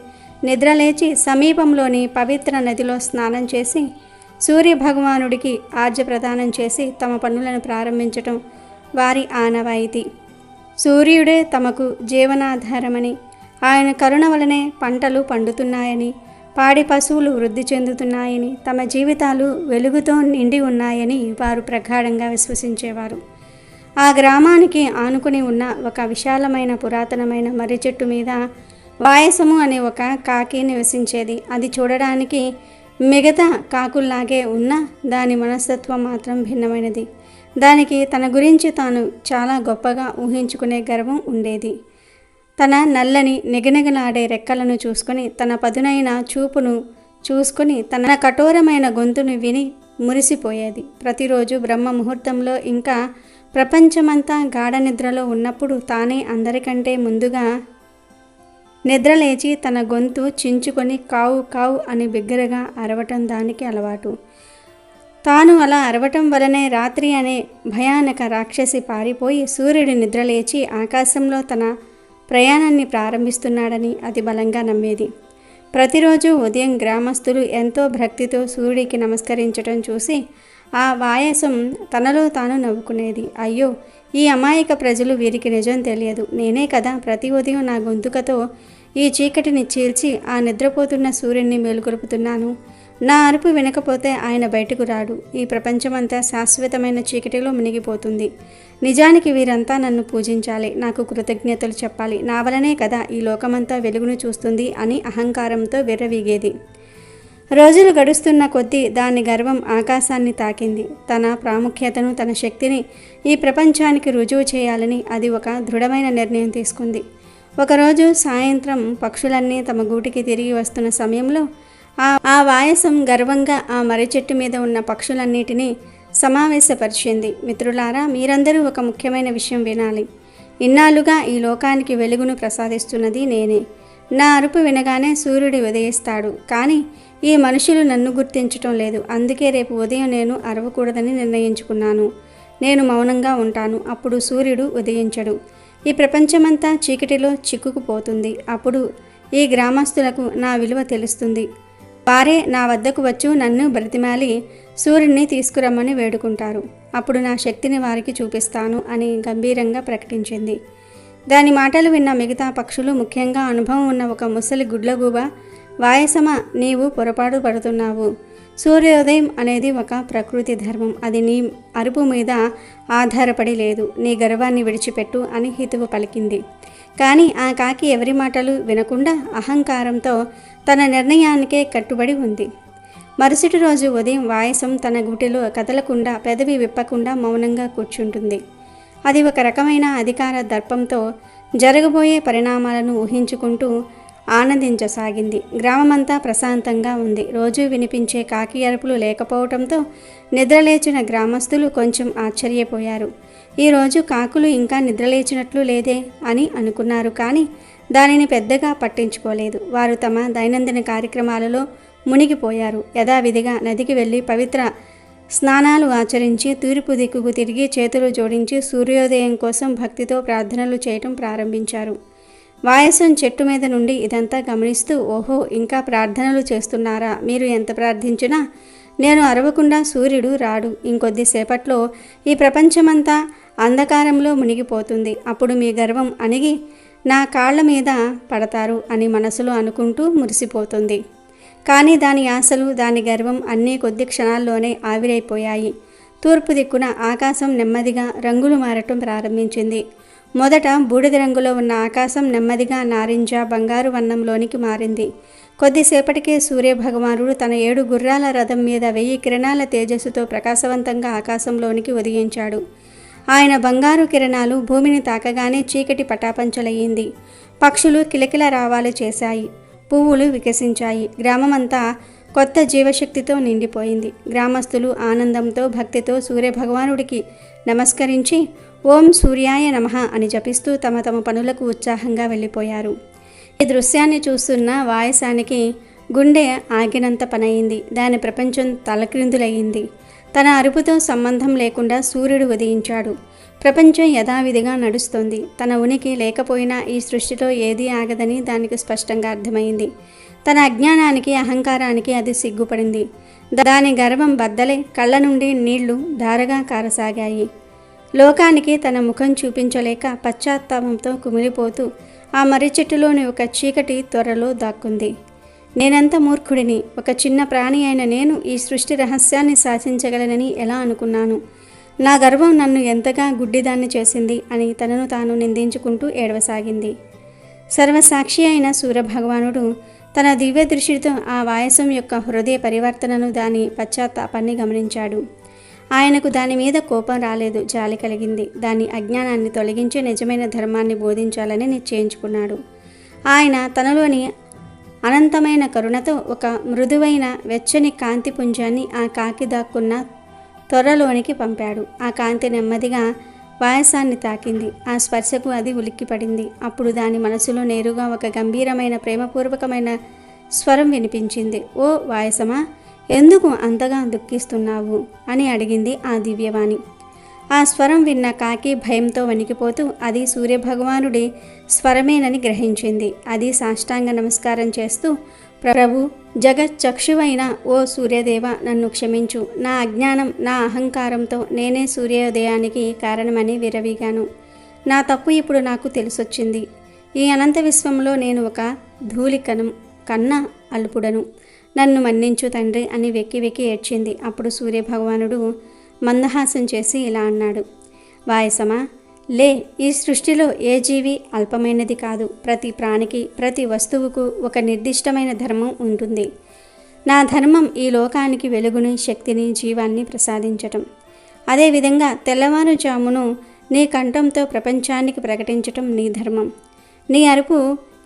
నిద్రలేచి సమీపంలోని పవిత్ర నదిలో స్నానం చేసి సూర్య భగవానుడికి ఆర్జ్య ప్రదానం చేసి తమ పనులను ప్రారంభించటం వారి ఆనవాయితీ. సూర్యుడే తమకు జీవనాధారమని, ఆయన కరుణ వలనే పంటలు పండుతున్నాయని, పాడి పశువులు వృద్ధి చెందుతున్నాయని, తమ జీవితాలు వెలుగుతో నిండి ఉన్నాయని వారు ప్రగాఢంగా విశ్వసించేవారు. ఆ గ్రామానికి ఆనుకుని ఉన్న ఒక విశాలమైన పురాతనమైన మర్రి చెట్టు మీద వాయసము అనే ఒక కాకి నివసించేది. అది చూడడానికి మిగతా కాకుల్లాగే ఉన్న దాని మనస్తత్వం మాత్రం భిన్నమైనది. దానికి తన గురించి తాను చాలా గొప్పగా ఊహించుకునే గర్వం ఉండేది. తన నల్లని నిగనిగలాడే రెక్కలను చూసుకొని, తన పదునైన చూపును చూసుకొని, తన కఠోరమైన గొంతును విని మురిసిపోయేది. ప్రతిరోజు బ్రహ్మ ముహూర్తంలో ఇంకా ప్రపంచమంతా గాఢ నిద్రలో ఉన్నప్పుడు తానే అందరికంటే ముందుగా నిద్రలేచి తన గొంతు చించుకొని కావు కావు అని బిగ్గరగా అరవటం దానికి అలవాటు. తాను అలా అరవటం వలనే రాత్రి అనే భయానక రాక్షసి పారిపోయి సూర్యుడి నిద్రలేచి ఆకాశంలో తన ప్రయాణాన్ని ప్రారంభిస్తున్నాడని అది బలంగా నమ్మేది. ప్రతిరోజు ఉదయం గ్రామస్తులు ఎంతో భక్తితో సూర్యుడికి నమస్కరించటం చూసి ఆ వాయసం తనలో తాను నవ్వుకునేది. అయ్యో, ఈ అమాయక ప్రజలు, వీరికి నిజం తెలియదు. నేనే కదా ప్రతి ఉదయం నా గొంతుకతో ఈ చీకటిని చీల్చి ఆ నిద్రపోతున్న సూర్యుడిని మేలుకొలుపుతున్నాను. నా అరుపు వినకపోతే ఆయన బయటకు రాడు. ఈ ప్రపంచమంతా శాశ్వతమైన చీకటిలో మునిగిపోతుంది. నిజానికి వీరంతా నన్ను పూజించాలి, నాకు కృతజ్ఞతలు చెప్పాలి. నా వలనే కదా ఈ లోకమంతా వెలుగును చూస్తుంది అని అహంకారంతో విర్రవీగేది. రోజులు గడుస్తున్న కొద్దీ దాని గర్వం ఆకాశాన్ని తాకింది. తన ప్రాముఖ్యతను, తన శక్తిని ఈ ప్రపంచానికి రుజువు చేయాలని అది ఒక దృఢమైన నిర్ణయం తీసుకుంది. ఒకరోజు సాయంత్రం పక్షులన్నీ తమ గూటికి తిరిగి వస్తున్న సమయంలో ఆ వాయసం గర్వంగా ఆ మర్రి చెట్టు మీద ఉన్న పక్షులన్నిటినీ సమావేశపరిచింది. మిత్రులారా, మీరందరూ ఒక ముఖ్యమైన విషయం వినాలి. ఇన్నాళ్ళుగా ఈ లోకానికి వెలుగును ప్రసాదిస్తున్నది నేనే. నా అరుపు వినగానే సూర్యుడు ఉదయిస్తాడు. కానీ ఈ మనుషులు నన్ను గుర్తించటం లేదు. అందుకే రేపు ఉదయం నేను అరవకూడదని నిర్ణయించుకున్నాను. నేను మౌనంగా ఉంటాను. అప్పుడు సూర్యుడు ఉదయించడు. ఈ ప్రపంచమంతా చీకటిలో చిక్కుకుపోతుంది. అప్పుడు ఈ గ్రామస్తులకు నా విలువ తెలుస్తుంది. వారే నా వద్దకు వచ్చు నన్ను బ్రతిమాలి సూర్యుడిని తీసుకురమ్మని వేడుకుంటారు. అప్పుడు నా శక్తిని వారికి చూపిస్తాను అని గంభీరంగా ప్రకటించింది. దాని మాటలు విన్న మిగతా పక్షులు, ముఖ్యంగా అనుభవం ఉన్న ఒక ముసలి గుడ్లగూబ, వాయసమా, నీవు పొరపాటు పడుతున్నావు. సూర్యోదయం అనేది ఒక ప్రకృతి ధర్మం. అది నీ అరుపు మీద ఆధారపడి లేదు. నీ గర్వాన్ని విడిచిపెట్టు అని హితువు పలికింది. కానీ ఆ కాకి ఎవరి మాటలు వినకుండా అహంకారంతో తన నిర్ణయానికే కట్టుబడి ఉంది. మరుసటి రోజు ఉదయం వాయసం తన గూటిలో కదలకుండా, పెదవి విప్పకుండా మౌనంగా కూర్చుంటుంది. అది ఒక రకమైన అధికార దర్పంతో జరగబోయే పరిణామాలను ఊహించుకుంటూ ఆనందించసాగింది. గ్రామమంతా ప్రశాంతంగా ఉంది. రోజూ వినిపించే కాకి అరుపులు లేకపోవడంతో నిద్రలేచిన గ్రామస్తులు కొంచెం ఆశ్చర్యపోయారు. ఈరోజు కాకులు ఇంకా నిద్రలేచినట్లు లేదే అని అనుకున్నారు. కానీ దానిని పెద్దగా పట్టించుకోలేదు. వారు తమ దైనందిన కార్యక్రమాలలో మునిగిపోయారు. యథావిధిగా నదికి వెళ్ళి పవిత్ర స్నానాలు ఆచరించి తూర్పు దిక్కుకు తిరిగి చేతులు జోడించి సూర్యోదయం కోసం భక్తితో ప్రార్థనలు చేయటం ప్రారంభించారు. వాయసం చెట్టు మీద నుండి ఇదంతా గమనిస్తూ, ఓహో, ఇంకా ప్రార్థనలు చేస్తున్నారా? మీరు ఎంత ప్రార్థించినా నేను అరవకుండా సూర్యుడు రాడు. ఇంకొద్దిసేపట్లో ఈ ప్రపంచమంతా అంధకారంలో మునిగిపోతుంది. అప్పుడు మీ గర్వం అణిగి నా కాళ్ల మీద పడతారు అని మనసులో అనుకుంటూ మురిసిపోతుంది. కానీ దాని ఆశలు, దాని గర్వం అన్నీ కొద్ది క్షణాల్లోనే ఆవిరైపోయాయి. తూర్పు దిక్కున ఆకాశం నెమ్మదిగా రంగులు మారటం ప్రారంభించింది. మొదట బూడిద రంగులో ఉన్న ఆకాశం నెమ్మదిగా నారింజ, బంగారు వర్ణంలోనికి మారింది. కొద్దిసేపటికే సూర్యభగవానుడు తన 7 గుర్రాల రథం మీద 1000 కిరణాల తేజస్సుతో ప్రకాశవంతంగా ఆకాశంలోనికి ఉదయించాడు. ఆయన బంగారు కిరణాలు భూమిని తాకగానే చీకటి పటాపంచలయ్యింది. పక్షులు కిలకిల రావాలు చేశాయి. పువ్వులు వికసించాయి. గ్రామమంతా కొత్త జీవశక్తితో నిండిపోయింది. గ్రామస్తులు ఆనందంతో, భక్తితో సూర్యభగవానుడికి నమస్కరించి ఓం సూర్యాయ నమః అని జపిస్తూ తమ తమ పనులకు ఉత్సాహంగా వెళ్ళిపోయారు. ఈ దృశ్యాన్ని చూస్తున్న వాయసానికి గుండె ఆగినంత పనయింది. దాని ప్రపంచం తలక్రిందులయ్యింది. తన అరుపుతో సంబంధం లేకుండా సూర్యుడు ఉదయించాడు. ప్రపంచం యథావిధిగా నడుస్తోంది. తన ఉనికి లేకపోయినా ఈ సృష్టిలో ఏదీ ఆగదని దానికి స్పష్టంగా అర్థమైంది. తన అజ్ఞానానికి, అహంకారానికి అది సిగ్గుపడింది. దాని గర్వం బద్దలై కళ్ళ నుండి నీళ్లు ధారగా కారసాగాయి. లోకానికి తన ముఖం చూపించలేక పశ్చాత్తాపంతో కుమిలిపోతూ ఆ మర్రి చెట్టులోని ఒక చీకటి త్వరలో దాక్కుంది. నేనంత మూర్ఖుడిని, ఒక చిన్న ప్రాణి అయిన నేను ఈ సృష్టి రహస్యాన్ని శాసించగలనని ఎలా అనుకున్నాను? నా గర్వం నన్ను ఎంతగా గుడ్డిదాన్ని చేసింది అని తనను తాను నిందించుకుంటూ ఏడవసాగింది. సర్వసాక్షి అయిన సూర్యభగవానుడు తన దివ్య దృష్టితో ఆ వాయసం యొక్క హృదయ పరివర్తనను, దాని పశ్చాత్తాపాన్ని గమనించాడు. ఆయనకు దాని మీద కోపం రాలేదు, జాలి కలిగింది. దాని అజ్ఞానాన్ని తొలగించి నిజమైన ధర్మాన్ని బోధించాలని నిశ్చయించుకున్నాడు. ఆయన తనలోని అనంతమైన కరుణతో ఒక మృదువైన వెచ్చని కాంతి పుంజాన్ని ఆ కాకి దాక్కున్న త్వరలోనికి పంపాడు. ఆ కాంతి నెమ్మదిగా వాయసాన్ని తాకింది. ఆ స్పర్శకు అది ఉలిక్కిపడింది. అప్పుడు దాని మనసులో నేరుగా ఒక గంభీరమైన ప్రేమపూర్వకమైన స్వరం వినిపించింది. ఓ వాయసమా, ఎందుకు అంతగా దుఃఖిస్తున్నావు అని అడిగింది ఆ దివ్యవాణి. ఆ స్వరం విన్న కాకి భయంతో వణికిపోతూ అది సూర్యభగవానుడి స్వరమేనని గ్రహించింది. అది సాష్టాంగ నమస్కారం చేస్తూ, ప్రభు, జగచ్చక్షువైన ఓ సూర్యదేవ, నన్ను క్షమించు. నా అజ్ఞానం, నా అహంకారంతో నేనే సూర్యోదయానికి కారణమని విరవీగాను. నా తప్పు ఇప్పుడు నాకు తెలిసొచ్చింది. ఈ అనంత విశ్వంలో నేను ఒక ధూళికణం కన్నా అల్పుడను. నన్ను మన్నించు తండ్రి అని వెక్కి వెక్కి ఏడ్చింది. అప్పుడు సూర్యభగవానుడు మందహాసం చేసి ఇలా అన్నాడు. వాయసమా, లే, ఈ సృష్టిలో ఏ జీవి అల్పమైనది కాదు. ప్రతి ప్రాణికి, ప్రతి వస్తువుకు ఒక నిర్దిష్టమైన ధర్మం ఉంటుంది. నా ధర్మం ఈ లోకానికి వెలుగుని, శక్తిని, జీవాన్ని ప్రసాదించటం. అదేవిధంగా తెల్లవారుజామును నీ కంఠంతో ప్రపంచానికి ప్రకటించటం నీ ధర్మం. నీ అరుపు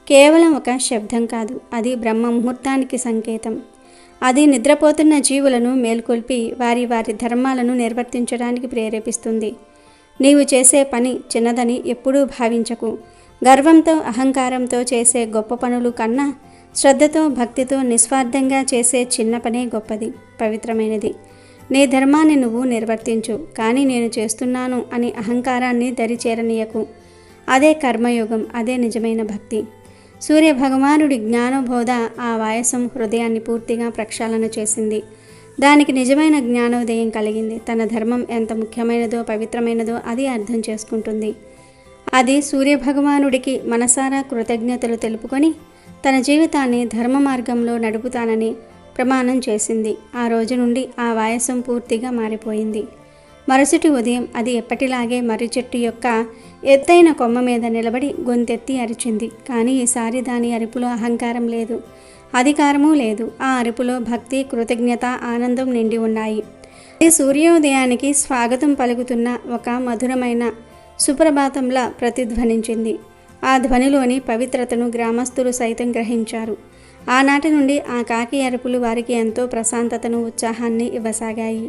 కేవలం ఒక శబ్దం కాదు, అది బ్రహ్మ ముహూర్తానికి సంకేతం. అది నిద్రపోతున్న జీవులను మేల్కొల్పి వారి వారి ధర్మాలను నిర్వర్తించడానికి ప్రేరేపిస్తుంది. నీవు చేసే పని చిన్నదని ఎప్పుడూ భావించకు. గర్వంతో, అహంకారంతో చేసే గొప్ప పనులు కన్నా శ్రద్ధతో, భక్తితో, నిస్వార్థంగా చేసే చిన్న పనే గొప్పది, పవిత్రమైనది. నీ ధర్మాన్ని నువ్వు నిర్వర్తించు, కానీ నేను చేస్తున్నాను అని అహంకారాన్ని దరిచేరనీయకు. అదే కర్మయోగం, అదే నిజమైన భక్తి. సూర్యభగవానుడి జ్ఞానబోధ ఆ వాయసం హృదయాన్ని పూర్తిగా ప్రక్షాళన చేసింది. దానికి నిజమైన జ్ఞానోదయం కలిగింది. తన ధర్మం ఎంత ముఖ్యమైనదో, పవిత్రమైనదో అది అర్థం చేసుకుంటుంది. అది సూర్యభగవానుడికి మనసారా కృతజ్ఞతలు తెలుపుకొని తన జీవితాన్ని ధర్మ మార్గంలో నడుపుతానని ప్రమాణం చేసింది. ఆ రోజు నుండి ఆ వాయసం పూర్తిగా మారిపోయింది. మరుసటి ఉదయం అది ఎప్పటిలాగే మర్రి చెట్టు యొక్క ఎత్తైన కొమ్మ మీద నిలబడి గొంతెత్తి అరిచింది. కానీ ఈసారి దాని అరుపులో అహంకారం లేదు, అధికారము లేదు. ఆ అరుపులో భక్తి, కృతజ్ఞత, ఆనందం నిండి ఉన్నాయి. అది సూర్యోదయానికి స్వాగతం పలుకుతున్న ఒక మధురమైన సుప్రభాతంలా ప్రతిధ్వనించింది. ఆ ధ్వనిలోని పవిత్రతను గ్రామస్తులు సైతం గ్రహించారు. ఆనాటి నుండి ఆ కాకి అరుపులు వారికి ఎంతో ప్రశాంతతను, ఉత్సాహాన్ని ఇవ్వసాగాయి.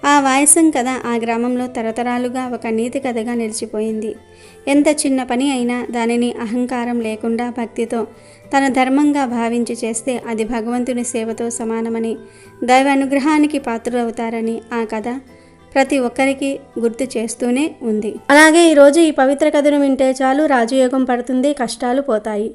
ఆ వాయసం కథ ఆ గ్రామంలో తరతరాలుగా ఒక నీతి కథగా నిలిచిపోయింది. ఎంత చిన్న పని అయినా దానిని అహంకారం లేకుండా భక్తితో తన ధర్మంగా భావించి చేస్తే అది భగవంతుని సేవతో సమానమని, దైవ అనుగ్రహానికి పాత్రులవుతారని ఆ కథ ప్రతి ఒక్కరికి గుర్తు చేస్తూనే ఉంది. అలాగే ఈరోజు ఈ పవిత్ర కథను వింటే చాలు, రాజయోగం పడుతుంది, కష్టాలు పోతాయి.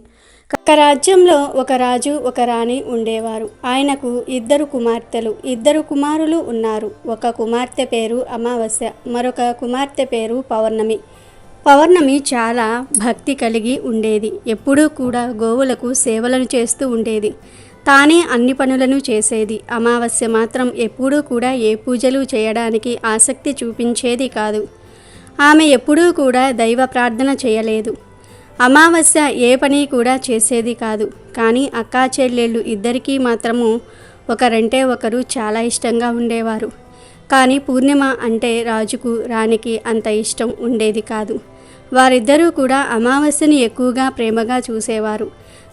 ఒక రాజ్యంలో ఒక రాజు, ఒక రాణి ఉండేవారు. ఆయనకు 2 కుమార్తెలు, 2 కుమారులు ఉన్నారు. ఒక కుమార్తె పేరు అమావాస్య, మరొక కుమార్తె పేరు పౌర్ణమి. పౌర్ణమి చాలా భక్తి కలిగి ఉండేది. ఎప్పుడూ కూడా గోవులకు సేవలను చేస్తూ ఉండేది. తానే అన్ని పనులను చేసేది. అమావాస్య మాత్రం ఎప్పుడూ కూడా ఏ పూజలు చేయడానికి ఆసక్తి చూపించేది కాదు. ఆమె ఎప్పుడూ కూడా దైవ ప్రార్థన చేయలేదు. అమావాస్య ఏ పని కూడా చేసేది కాదు. కానీ అక్కా చెల్లెళ్ళు ఇద్దరికీ మాత్రము ఒకరంటే ఒకరు చాలా ఇష్టంగా ఉండేవారు. కానీ పూర్ణిమ అంటే రాజుకు, రాణికి అంత ఇష్టం ఉండేది కాదు. వారిద్దరూ కూడా అమావాస్యని ఎక్కువగా ప్రేమగా చూసేవారు.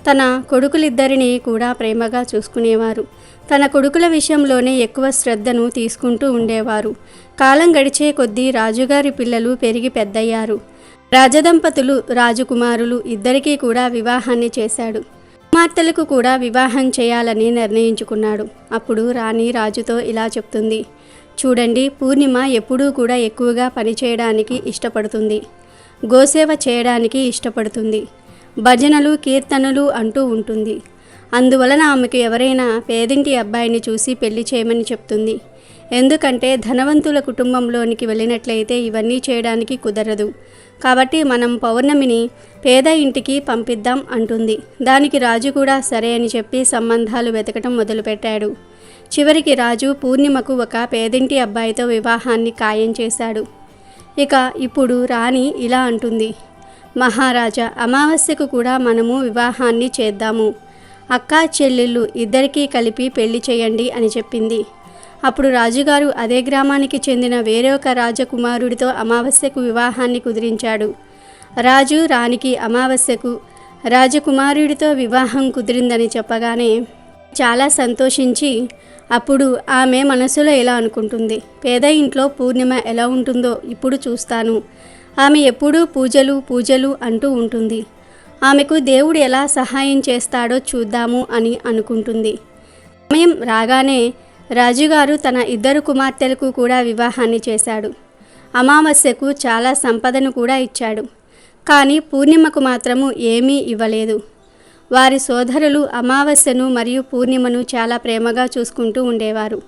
తన కొడుకులిద్దరినీ కూడా ప్రేమగా చూసుకునేవారు. తన కొడుకుల విషయంలోనే ఎక్కువ శ్రద్ధను తీసుకుంటూ ఉండేవారు. కాలం గడిచే కొద్దీ రాజుగారి పిల్లలు పెరిగి పెద్దయ్యారు. రాజదంపతులు, రాజకుమారులు ఇద్దరికీ కూడా వివాహాన్ని చేశాడు. కుమార్తెలకు కూడా వివాహం చేయాలని నిర్ణయించుకున్నాడు. అప్పుడు రాణి రాజుతో ఇలా చెప్తుంది. చూడండి, పూర్ణిమ ఎప్పుడూ కూడా ఎక్కువగా పనిచేయడానికి ఇష్టపడుతుంది, గోసేవ చేయడానికి ఇష్టపడుతుంది, భజనలు, కీర్తనలు అంటూ ఉంటుంది. అందువలన ఆమెకు ఎవరైనా పేదింటి అబ్బాయిని చూసి పెళ్లి చేయమని చెప్తుంది. ఎందుకంటే ధనవంతుల కుటుంబంలోనికి వెళ్ళినట్లయితే ఇవన్నీ చేయడానికి కుదరదు. కాబట్టి మనం పౌర్ణమిని పేద ఇంటికి పంపిద్దాం అంటుంది. దానికి రాజు కూడా సరే అని చెప్పి సంబంధాలు వెతకటం మొదలుపెట్టాడు. చివరికి రాజు పూర్ణిమకు ఒక పేదింటి అబ్బాయితో వివాహాన్ని ఖాయం చేశాడు. ఇక ఇప్పుడు రాణి ఇలా అంటుంది, మహారాజా, అమావాస్యకు కూడా మనము వివాహాన్ని చేద్దాము. అక్కా చెల్లెళ్ళు ఇద్దరికీ కలిపి పెళ్లి చేయండి అని చెప్పింది. అప్పుడు రాజుగారు అదే గ్రామానికి చెందిన వేరొక రాజకుమారుడితో అమావాస్యకు వివాహాన్ని కుదిరించాడు. రాజు రాణికి అమావాస్యకు రాజకుమారుడితో వివాహం కుదిరిందని చెప్పగానే చాలా సంతోషించి అప్పుడు ఆమె మనసులో ఎలా అనుకుంటుంది, పేద ఇంట్లో పూర్ణిమ ఎలా ఉంటుందో ఇప్పుడు చూస్తాను. ఆమె ఎప్పుడూ పూజలు పూజలు అంటూ ఉంటుంది. ఆమెకు దేవుడు ఎలా సహాయం చేస్తాడో చూద్దాము అని అనుకుంటుంది. సమయం రాగానే రాజుగారు తన ఇద్దరు కుమార్తెలకు కూడా వివాహాన్ని చేశాడు. అమావాస్యకు చాలా సంపదను కూడా ఇచ్చాడు. కానీ పూర్ణిమకు మాత్రము ఏమీ ఇవ్వలేదు. వారి సోదరులు అమావాస్యను మరియు పూర్ణిమను చాలా ప్రేమగా చూసుకుంటూ ఉండేవారు.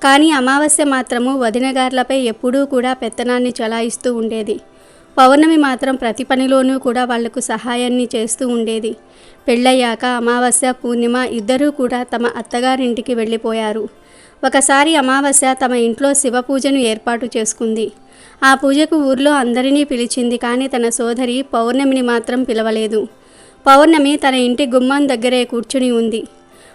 కానీ అమావాస్య మాత్రము వదినగార్లపై ఎప్పుడూ కూడా పెత్తనాన్ని చలాయిస్తూ ఉండేది. పౌర్ణమి మాత్రం ప్రతి పనిలోనూ కూడా వాళ్లకు సహాయాన్ని చేస్తూ ఉండేది. పెళ్ళయ్యాక అమావాస్య పూర్ణిమ ఇద్దరూ కూడా తమ అత్తగారింటికి వెళ్ళిపోయారు. ఒకసారి అమావాస్య తమ ఇంట్లో శివ పూజను ఏర్పాటు చేసుకుంది. ఆ పూజకు ఊర్లో అందరినీ పిలిచింది. కానీ తన సోదరి పౌర్ణమిని మాత్రం పిలవలేదు. పౌర్ణమి తన ఇంటి గుమ్మం దగ్గరే కూర్చుని ఉంది.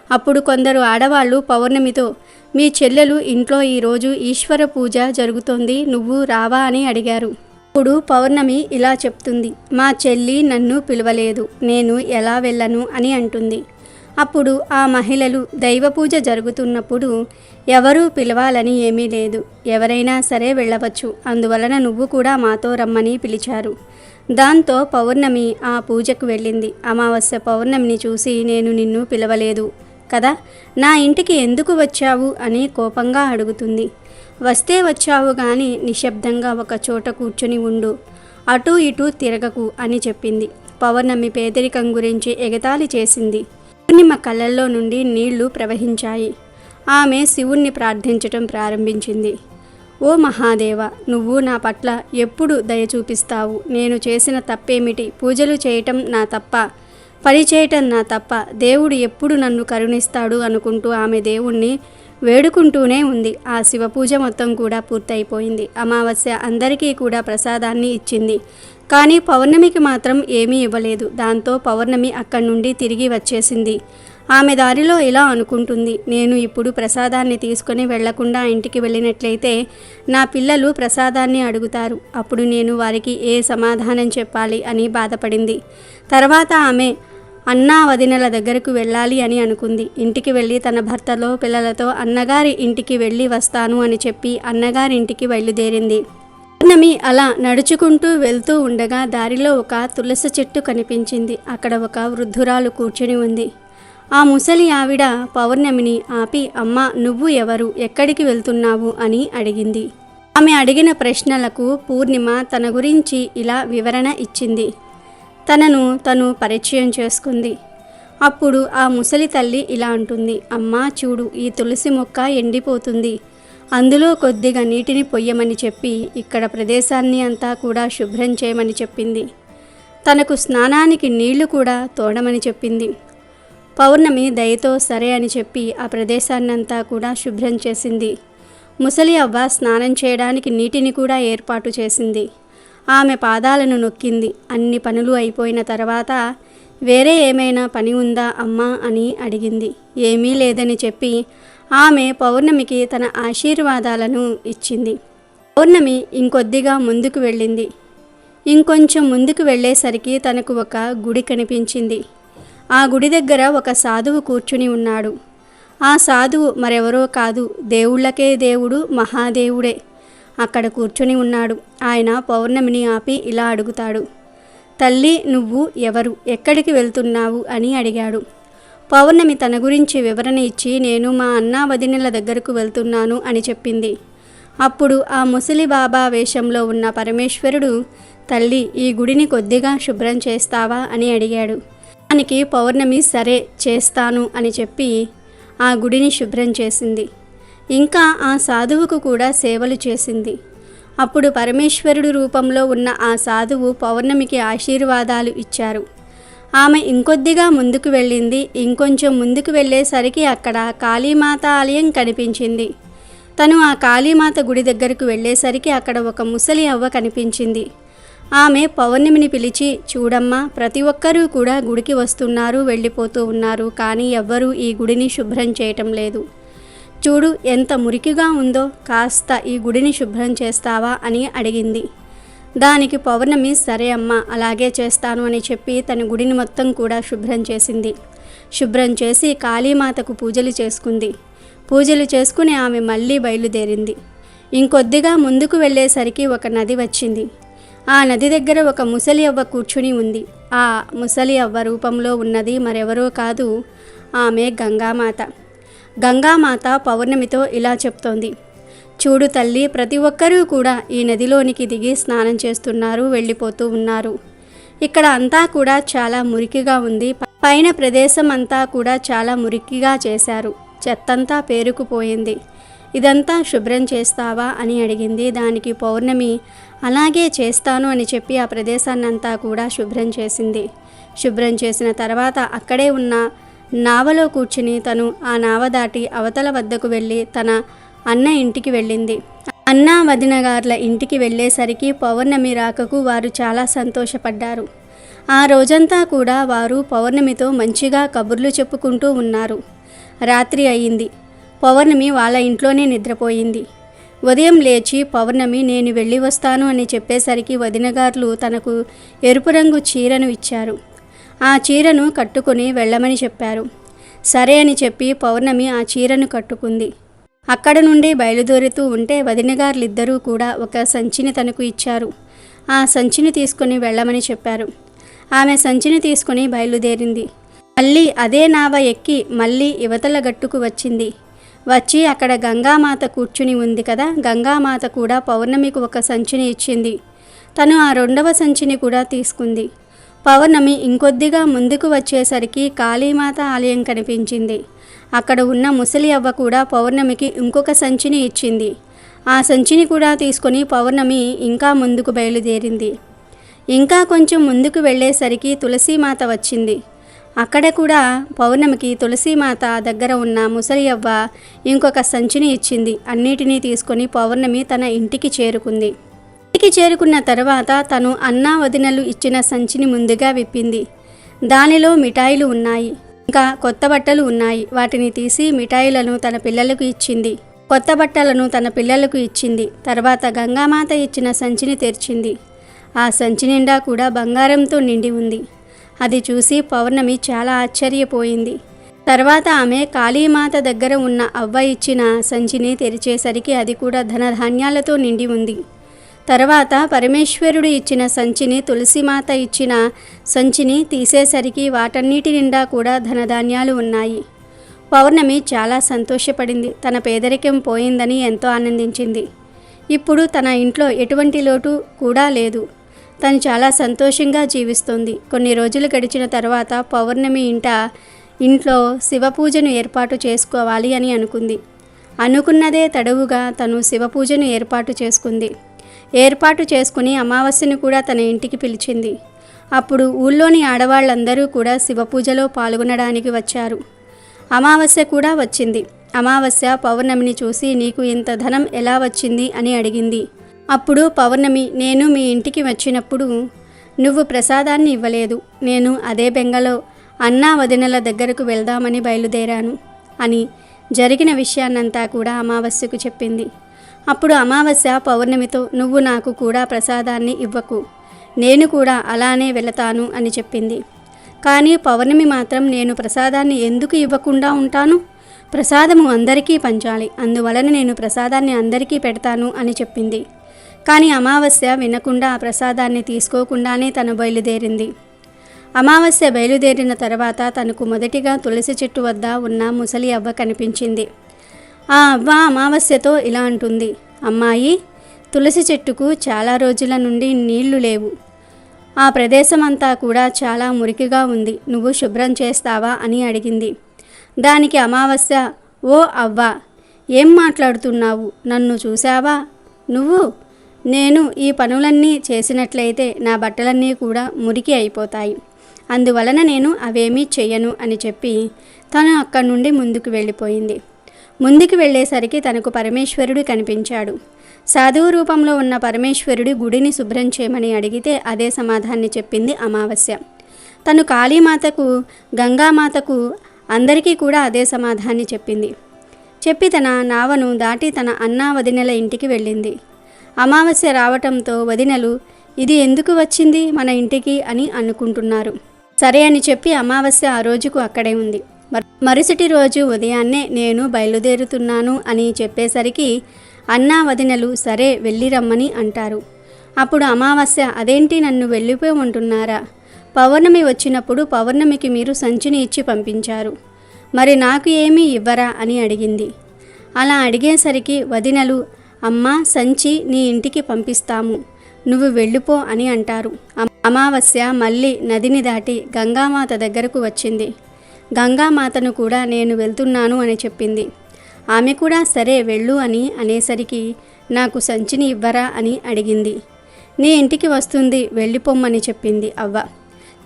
అప్పుడు కొందరు ఆడవాళ్ళు పౌర్ణమితో, మీ చెల్లెలు ఇంట్లో ఈరోజు ఈశ్వర పూజ జరుగుతోంది, నువ్వు రావా అని అడిగారు. అప్పుడు పౌర్ణమి ఇలా చెప్తుంది, మా చెల్లి నన్ను పిలవలేదు, నేను ఎలా వెళ్ళను అని అంటుంది. అప్పుడు ఆ మహిళలు, దైవ పూజ జరుగుతున్నప్పుడు ఎవరూ పిలవాలని ఏమీ లేదు, ఎవరైనా సరే వెళ్ళవచ్చు, అందువలన నువ్వు కూడా మాతో రమ్మని పిలిచారు. దాంతో పౌర్ణమి ఆ పూజకు వెళ్ళింది. అమావాస్య పౌర్ణమిని చూసి, నేను నిన్ను పిలవలేదు కదా, నా ఇంటికి ఎందుకు వచ్చావు అని కోపంగా అడుగుతుంది. వస్తే వచ్చావు కానీ నిశ్శబ్దంగా ఒక చోట కూర్చుని ఉండు, అటూ ఇటూ తిరగకు అని చెప్పింది. పౌర్ణమి పేదరికం గురించి ఎగతాళి చేసింది. పూర్ణిమ కళ్ళల్లో నుండి నీళ్లు ప్రవహించాయి. ఆమె శివుణ్ణి ప్రార్థించటం ప్రారంభించింది. ఓ మహాదేవ, నువ్వు నా పట్ల ఎప్పుడు దయ చూపిస్తావు? నేను చేసిన తప్పేమిటి? పూజలు చేయటం నా తప్ప, పని చేయటం నా తప్ప, దేవుడు ఎప్పుడు నన్ను కరుణిస్తాడు అనుకుంటూ ఆమె దేవుణ్ణి వేడుకుంటూనే ఉంది. ఆ శివ పూజ మొత్తం కూడా పూర్తయిపోయింది. అమావాస్య అందరికీ కూడా ప్రసాదాన్ని ఇచ్చింది. కానీ పౌర్ణమికి మాత్రం ఏమీ ఇవ్వలేదు. దాంతో పౌర్ణమి అక్కడి నుండి తిరిగి వచ్చేసింది. ఆమె దారిలో ఇలా అనుకుంటుంది, నేను ఇప్పుడు ప్రసాదాన్ని తీసుకొని వెళ్లకుండా ఇంటికి వెళ్ళినట్లయితే నా పిల్లలు ప్రసాదాన్ని అడుగుతారు, అప్పుడు నేను వారికి ఏ సమాధానం చెప్పాలి అని బాధపడింది. తర్వాత ఆమె అన్నా వదినల దగ్గరకు వెళ్ళాలి అని అనుకుంది. ఇంటికి వెళ్ళి తన భర్తలో పిల్లలతో అన్నగారి ఇంటికి వెళ్ళి వస్తాను అని చెప్పి అన్నగారింటికి బయలుదేరింది. పౌర్ణమి అలా నడుచుకుంటూ వెళ్తూ ఉండగా దారిలో ఒక తులసి చెట్టు కనిపించింది. అక్కడ ఒక వృద్ధురాలు కూర్చుని ఉంది. ఆ ముసలి ఆవిడ పౌర్ణమిని ఆపి, అమ్మ, నువ్వు ఎవరు, ఎక్కడికి వెళ్తున్నావు అని అడిగింది. ఆమె అడిగిన ప్రశ్నలకు పూర్ణిమ తన గురించి ఇలా వివరణ ఇచ్చింది. తనను తను పరిచయం చేసుకుంది. అప్పుడు ఆ ముసలి తల్లి ఇలా అంటుంది, అమ్మా చూడు, ఈ తులసి మొక్క ఎండిపోతుంది, అందులో కొద్దిగా నీటిని పొయ్యమని చెప్పి ఇక్కడ ప్రదేశాన్ని అంతా కూడా శుభ్రం చేయమని చెప్పింది. తనకు స్నానానికి నీళ్లు కూడా తోడమని చెప్పింది. పౌర్ణమి దయతో సరే అని చెప్పి ఆ ప్రదేశాన్నంతా కూడా శుభ్రం చేసింది. ముసలి అవ్వ స్నానం చేయడానికి నీటిని కూడా ఏర్పాటు చేసింది. ఆమె పాదాలను నొక్కింది. అన్ని పనులు అయిపోయిన తర్వాత, వేరే ఏమైనా పని ఉందా అమ్మా అని అడిగింది. ఏమీ లేదని చెప్పి ఆమె పౌర్ణమికి తన ఆశీర్వాదాలను ఇచ్చింది. పౌర్ణమి ఇంకొద్దిగా ముందుకు వెళ్ళింది. ఇంకొంచెం ముందుకు వెళ్ళేసరికి తనకు ఒక గుడి కనిపించింది. ఆ గుడి దగ్గర ఒక సాధువు కూర్చుని ఉన్నాడు. ఆ సాధువు మరెవరో కాదు, దేవుళ్ళకే దేవుడు మహాదేవుడే అక్కడ కూర్చుని ఉన్నాడు. ఆయన పౌర్ణమిని ఆపి ఇలా అడుగుతాడు, తల్లి, నువ్వు ఎవరు, ఎక్కడికి వెళ్తున్నావు అని అడిగాడు. పౌర్ణమి తన గురించి వివరణ ఇచ్చి, నేను మా అన్నా వదినల దగ్గరకు వెళ్తున్నాను అని చెప్పింది. అప్పుడు ఆ ముసలి బాబా వేషంలో ఉన్న పరమేశ్వరుడు, తల్లి, ఈ గుడిని కొద్దిగా శుభ్రం చేస్తావా అని అడిగాడు. దానికి పౌర్ణమి సరే చేస్తాను అని చెప్పి ఆ గుడిని శుభ్రం చేసింది. ఇంకా ఆ సాధువుకు కూడా సేవలు చేసింది. అప్పుడు పరమేశ్వరుడు రూపంలో ఉన్న ఆ సాధువు పౌర్ణమికి ఆశీర్వాదాలు ఇచ్చారు. ఆమె ఇంకొద్దిగా ముందుకు వెళ్ళింది. ఇంకొంచెం ముందుకు వెళ్ళేసరికి అక్కడ కాళీమాత ఆలయం కనిపించింది. తను ఆ కాళీమాత గుడి దగ్గరకు వెళ్ళేసరికి అక్కడ ఒక ముసలి అవ్వ కనిపించింది. ఆమె పౌర్ణమిని పిలిచి, చూడమ్మా, ప్రతి ఒక్కరూ కూడా గుడికి వస్తున్నారు, వెళ్ళిపోతూ ఉన్నారు, కానీ ఎవ్వరూ ఈ గుడిని శుభ్రం చేయటం లేదు. చూడు ఎంత మురికిగా ఉందో, కాస్త ఈ గుడిని శుభ్రం చేస్తావా అని అడిగింది. దానికి పౌర్ణమి సరే అమ్మా, అలాగే చేస్తాను అని చెప్పి తన గుడిని మొత్తం కూడా శుభ్రం చేసింది. శుభ్రం చేసి కాళీమాతకు పూజలు చేసుకుంది. పూజలు చేసుకుని ఆమె మళ్ళీ బయలుదేరింది. ఇంకొద్దిగా ముందుకు వెళ్ళేసరికి ఒక నది వచ్చింది. ఆ నది దగ్గర ఒక ముసలి అవ్వ కూర్చుని ఉంది. ఆ ముసలి అవ్వ రూపంలో ఉన్నది మరెవరో కాదు, ఆమె గంగామాత. గంగామాత పౌర్ణమితో ఇలా చెప్తోంది, చూడు తల్లి, ప్రతి ఒక్కరూ కూడా ఈ నదిలోనికి దిగి స్నానం చేస్తున్నారు, వెళ్ళిపోతూ ఉన్నారు. ఇక్కడ అంతా కూడా చాలా మురికిగా ఉంది. పైన ప్రదేశం అంతా కూడా చాలా మురికిగా చేశారు. చెత్తంతా పేరుకుపోయింది. ఇదంతా శుభ్రం చేస్తావా అని అడిగింది. దానికి పౌర్ణమి అలాగే చేస్తాను అని చెప్పి ఆ ప్రదేశాన్నంతా కూడా శుభ్రం చేసింది. శుభ్రం చేసిన తర్వాత అక్కడే ఉన్న నావలో కూర్చుని తను ఆ నావ దాటి అవతల వద్దకు వెళ్ళి తన అన్న ఇంటికి వెళ్ళింది. అన్న వదిన గార్ల ఇంటికి వెళ్ళేసరికి పౌర్ణమి రాకకు వారు చాలా సంతోషపడ్డారు. ఆ రోజంతా కూడా వారు పౌర్ణమితో మంచిగా కబుర్లు చెప్పుకుంటూ ఉన్నారు. రాత్రి అయింది. పౌర్ణమి వాళ్ళ ఇంట్లోనే నిద్రపోయింది. ఉదయం లేచి పౌర్ణమి నేను వెళ్ళి వస్తాను అని చెప్పేసరికి వదినగారులు తనకు ఎరుపు రంగు చీరను ఇచ్చారు. ఆ చీరను కట్టుకొని వెళ్ళమని చెప్పారు. సరే అని చెప్పి పౌర్ణమి ఆ చీరను కట్టుకుంది. అక్కడ నుండి బయలుదేరుతూ ఉంటే వదినగారులిద్దరూ కూడా ఒక సంచిని తనకు ఇచ్చారు. ఆ సంచిని తీసుకొని వెళ్ళమని చెప్పారు. ఆమె సంచిని తీసుకొని బయలుదేరింది. మళ్ళీ అదే నావ ఎక్కి మళ్ళీ యువతల గట్టుకు వచ్చింది. వచ్చి అక్కడ గంగామాత కూర్చుని ఉంది కదా, గంగామాత కూడా పౌర్ణమికి ఒక సంచిని ఇచ్చింది. తను ఆ రెండవ సంచిని కూడా తీసుకుంది. పౌర్ణమి ఇంకొద్దిగా ముందుకు వచ్చేసరికి కాళీమాత ఆలయం కనిపించింది. అక్కడ ఉన్న ముసలి అవ్వ కూడా పౌర్ణమికి ఇంకొక సంచిని ఇచ్చింది. ఆ సంచిని కూడా తీసుకొని పౌర్ణమి ఇంకా ముందుకు బయలుదేరింది. ఇంకా కొంచెం ముందుకు వెళ్ళేసరికి తులసీమాత వచ్చింది. అక్కడ కూడా పౌర్ణమికి తులసీమాత దగ్గర ఉన్న ముసలి అవ్వ ఇంకొక సంచిని ఇచ్చింది. అన్నిటినీ తీసుకొని పౌర్ణమి తన ఇంటికి చేరుకుంది. ఇంటికి చేరుకున్న తర్వాత తను అన్నా వదినలు ఇచ్చిన సంచిని ముందుగా విప్పింది. దానిలో మిఠాయిలు ఉన్నాయి, ఇంకా కొత్త బట్టలు ఉన్నాయి. వాటిని తీసి మిఠాయిలను తన పిల్లలకు ఇచ్చింది. కొత్త బట్టలను తన పిల్లలకు ఇచ్చింది. తర్వాత గంగామాత ఇచ్చిన సంచిని తెరిచింది. ఆ సంచి నిండా కూడా బంగారంతో నిండి ఉంది. అది చూసి పౌర్ణమి చాలా ఆశ్చర్యపోయింది. తర్వాత ఆమె కాళీమాత దగ్గర ఉన్న అవ్వ ఇచ్చిన సంచిని తెరిచేసరికి అది కూడా ధనధాన్యాలతో నిండి ఉంది. తర్వాత పరమేశ్వరుడు ఇచ్చిన సంచిని, తులసిమాత ఇచ్చిన సంచిని తీసేసరికి వాటన్నిటి నిండా కూడా ధనధాన్యాలు ఉన్నాయి. పౌర్ణమి చాలా సంతోషపడింది. తన పేదరికం పోయిందని ఎంతో ఆనందించింది. ఇప్పుడు తన ఇంట్లో ఎటువంటి లోటు కూడా లేదు. తను చాలా సంతోషంగా జీవిస్తుంది. కొన్ని రోజులు గడిచిన తర్వాత పౌర్ణమి ఇంట్లో శివపూజను ఏర్పాటు చేసుకోవాలి అని అనుకుంది. అనుకున్నదే తడవుగా తను శివపూజను ఏర్పాటు చేసుకుంది. ఏర్పాటు చేసుకుని అమావాస్యను కూడా తన ఇంటికి పిలిచింది. అప్పుడు ఊళ్ళోని ఆడవాళ్ళందరూ కూడా శివపూజలో పాల్గొనడానికి వచ్చారు. అమావాస్య కూడా వచ్చింది. అమావాస్య పౌర్ణమిని చూసి, నీకు ఇంత ధనం ఎలా వచ్చింది అని అడిగింది. అప్పుడు పౌర్ణమి, నేను మీ ఇంటికి వచ్చినప్పుడు నువ్వు ప్రసాదాన్ని ఇవ్వలేదు. నేను అదే బెంగలో అన్నా వదినల దగ్గరకు వెళ్దామని బయలుదేరాను అని జరిగిన విషయాన్నంతా కూడా అమావాస్యకు చెప్పింది. అప్పుడు అమావాస్య పౌర్ణమితో, నువ్వు నాకు కూడా ప్రసాదాన్ని ఇవ్వకు, నేను కూడా అలానే వెళతాను అని చెప్పింది. కానీ పౌర్ణమి మాత్రం, నేను ప్రసాదాన్ని ఎందుకు ఇవ్వకుండా ఉంటాను? ప్రసాదము అందరికీ పంచాలి, అందువలన నేను ప్రసాదాన్ని అందరికీ పెడతాను అని చెప్పింది. కానీ అమావాస్య వినకుండా ఆ ప్రసాదాన్ని తీసుకోకుండానే తను బయలుదేరింది. అమావాస్య బయలుదేరిన తర్వాత తనకు మొదటిగా తులసి చెట్టు వద్ద ఉన్న ముసలి అవ్వ కనిపించింది. ఆ అవ్వ అమావాస్యతో ఇలా అంటుంది, అమ్మాయి, తులసి చెట్టుకు చాలా రోజుల నుండి నీళ్లు లేవు. ఆ ప్రదేశం అంతా కూడా చాలా మురికిగా ఉంది, నువ్వు శుభ్రం చేస్తావా అని అడిగింది. దానికి అమావాస్య, ఓ అవ్వ, ఏం మాట్లాడుతున్నావు? నన్ను చూసావా నువ్వు? నేను ఈ పనులన్నీ చేసినట్లయితే నా బట్టలన్నీ కూడా మురికి అయిపోతాయి, అందువలన నేను అవేమీ చెయ్యను అని చెప్పి తను అక్కడి నుండి ముందుకు వెళ్ళిపోయింది. ముందుకు వెళ్ళేసరికి తనకు పరమేశ్వరుడు కనిపించాడు. సాధువు రూపంలో ఉన్న పరమేశ్వరుడు గుడిని శుభ్రం చేయమని అడిగితే అదే సమాధాన్ని చెప్పింది అమావాస్య. తను కాళీమాతకు, గంగామాతకు, అందరికీ కూడా అదే సమాధాన్ని చెప్పింది. చెప్పి తన నావను దాటి తన అన్నా వదినెల ఇంటికి వెళ్ళింది. అమావాస్య రావటంతో వదినలు ఇది ఎందుకు వచ్చింది మన ఇంటికి అని అనుకుంటున్నారు. సరే అని చెప్పి అమావాస్య ఆ రోజుకు అక్కడే ఉంది. మరుసటి రోజు ఉదయాన్నే నేను బయలుదేరుతున్నాను అని చెప్పేసరికి అన్నా వదినలు సరే వెళ్ళి రమ్మని అంటారు. అప్పుడు అమావాస్య, అదేంటి నన్ను వెళ్ళిపోమంటున్నారా? పౌర్ణమి వచ్చినప్పుడు పౌర్ణమికి మీరు సంచిని ఇచ్చి పంపించారు, మరి నాకు ఏమీ ఇవ్వరా అని అడిగింది. అలా అడిగేసరికి వదినలు, అమ్మా సంచి నీ ఇంటికి పంపిస్తాము, నువ్వు వెళ్ళిపో అని అంటారు. అమావాస్య మళ్ళీ నదిని దాటి గంగామాత దగ్గరకు వచ్చింది. గంగామాతను కూడా నేను వెళ్తున్నాను అని చెప్పింది. ఆమె కూడా సరే వెళ్ళు అని అనేసరికి నాకు సంచిని ఇవ్వరా అని అడిగింది. నీ ఇంటికి వస్తుంది, వెళ్ళిపోమ్మని చెప్పింది అవ్వ.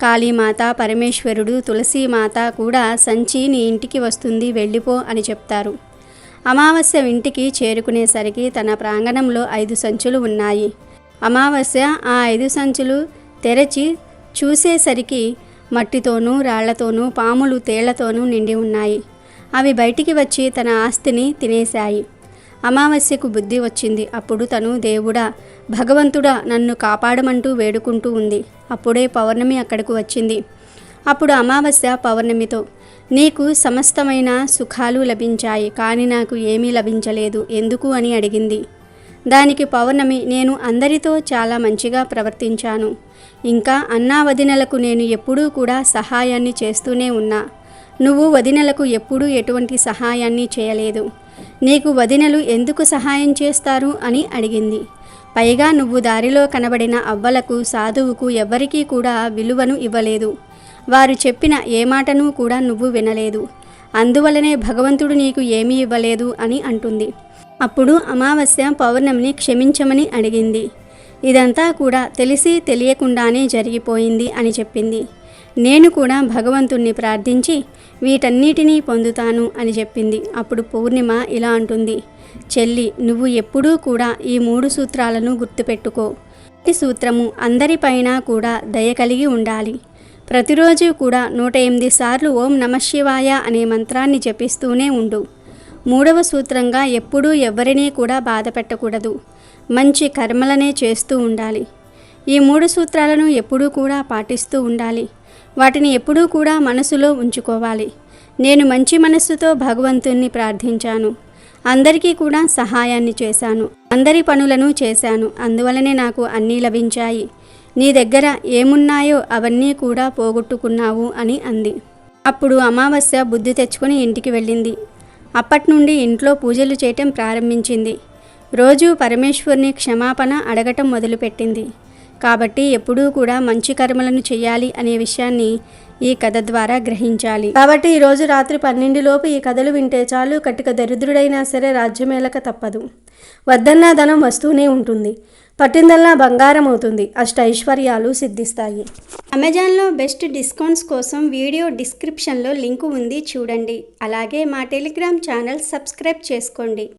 కాళీమాత, పరమేశ్వరుడు, తులసీమాత కూడా సంచి నీ ఇంటికి వస్తుంది, వెళ్ళిపో అని చెప్తారు. అమావాస్య ఇంటికి చేరుకునేసరికి తన ప్రాంగణంలో 5 సంచులు ఉన్నాయి. అమావాస్య ఆ 5 సంచులు తెరచి చూసేసరికి మట్టితోనూ రాళ్లతోనూ పాములు తేళ్లతోనూ నిండి ఉన్నాయి. అవి బయటికి వచ్చి తన ఆస్తిని తినేశాయి. అమావాస్యకు బుద్ధి వచ్చింది. అప్పుడు తను దేవుడా, భగవంతుడా నన్ను కాపాడమంటూ వేడుకుంటూ ఉంది. అప్పుడే పౌర్ణమి అక్కడకు వచ్చింది. అప్పుడు అమావాస్య పౌర్ణమితో, నీకు సమస్తమైన సుఖాలు లభించాయి, కానీ నాకు ఏమీ లభించలేదు, ఎందుకు అని అడిగింది. దానికి పౌర్ణమి, నేను అందరితో చాలా మంచిగా ప్రవర్తించాను, ఇంకా అన్నా వదినలకు నేను ఎప్పుడూ కూడా సహాయాన్ని చేస్తూనే ఉన్నా, నువ్వు వదినలకు ఎప్పుడూ ఎటువంటి సహాయాన్ని చేయలేదు, నీకు వదినలు ఎందుకు సహాయం చేస్తారు అని అడిగింది. పైగా నువ్వు దారిలో కనబడిన అవ్వలకు, సాధువుకు ఎవ్వరికీ కూడా విలువను ఇవ్వలేదు, వారు చెప్పిన ఏ మాటను కూడా నువ్వు వినలేదు, అందువలనే భగవంతుడు నీకు ఏమీ ఇవ్వలేదు అని అంటుంది. అప్పుడు అమావాస్య పౌర్ణమిని క్షమించమని అడిగింది. ఇదంతా కూడా తెలిసి తెలియకుండానే జరిగిపోయింది అని చెప్పింది. నేను కూడా భగవంతుణ్ణి ప్రార్థించి వీటన్నిటినీ పొందుతాను అని చెప్పింది. అప్పుడు పూర్ణిమ ఇలా అంటుంది, చెల్లి, నువ్వు ఎప్పుడూ కూడా ఈ 3 సూత్రాలను గుర్తుపెట్టుకో. ఈ సూత్రము అందరిపైన కూడా దయ కలిగి ఉండాలి. ప్రతిరోజు కూడా 108 సార్లు ఓం నమఃశివాయ అనే మంత్రాన్ని జపిస్తూనే ఉండు. 3వ సూత్రంగా ఎప్పుడూ ఎవరినీ కూడా బాధ పెట్టకూడదు, మంచి కర్మలనే చేస్తూ ఉండాలి. ఈ 3 సూత్రాలను ఎప్పుడూ కూడా పాటిస్తూ ఉండాలి. వాటిని ఎప్పుడూ కూడా మనసులో ఉంచుకోవాలి. నేను మంచి మనస్సుతో భగవంతుణ్ణి ప్రార్థించాను, అందరికీ కూడా సహాయాన్ని చేశాను, అందరి పనులను చేశాను, అందువలనే నాకు అన్నీ లభించాయి. నీ దగ్గర ఏమున్నాయో అవన్నీ కూడా పోగొట్టుకున్నావు అని అంది. అప్పుడు అమావాస్య బుద్ధి తెచ్చుకొని ఇంటికి వెళ్ళింది. అప్పటి నుండి ఇంట్లో పూజలు చేయటం ప్రారంభించింది. రోజు పరమేశ్వరుని క్షమాపణ అడగటం మొదలుపెట్టింది. కాబట్టి ఎప్పుడూ కూడా మంచి కర్మలను చేయాలి అనే విషయాన్ని ఈ కథ ద్వారా గ్రహించాలి. కాబట్టి ఈరోజు రాత్రి 12 లోపు ఈ కథలు వింటే చాలు, కటిక దరిద్రుడైనా సరే రాజ్యమేలక తప్పదు. వద్దన్నా ధనం వస్తూనే ఉంటుంది, పట్టిందల్లా బంగారం అవుతుంది, అష్టైశ్వర్యాలు సిద్ధిస్తాయి. అమెజాన్లో బెస్ట్ డిస్కౌంట్స్ కోసం వీడియో డిస్క్రిప్షన్లో లింకు ఉంది, చూడండి. అలాగే మా టెలిగ్రామ్ ఛానల్ సబ్స్క్రైబ్ చేసుకోండి.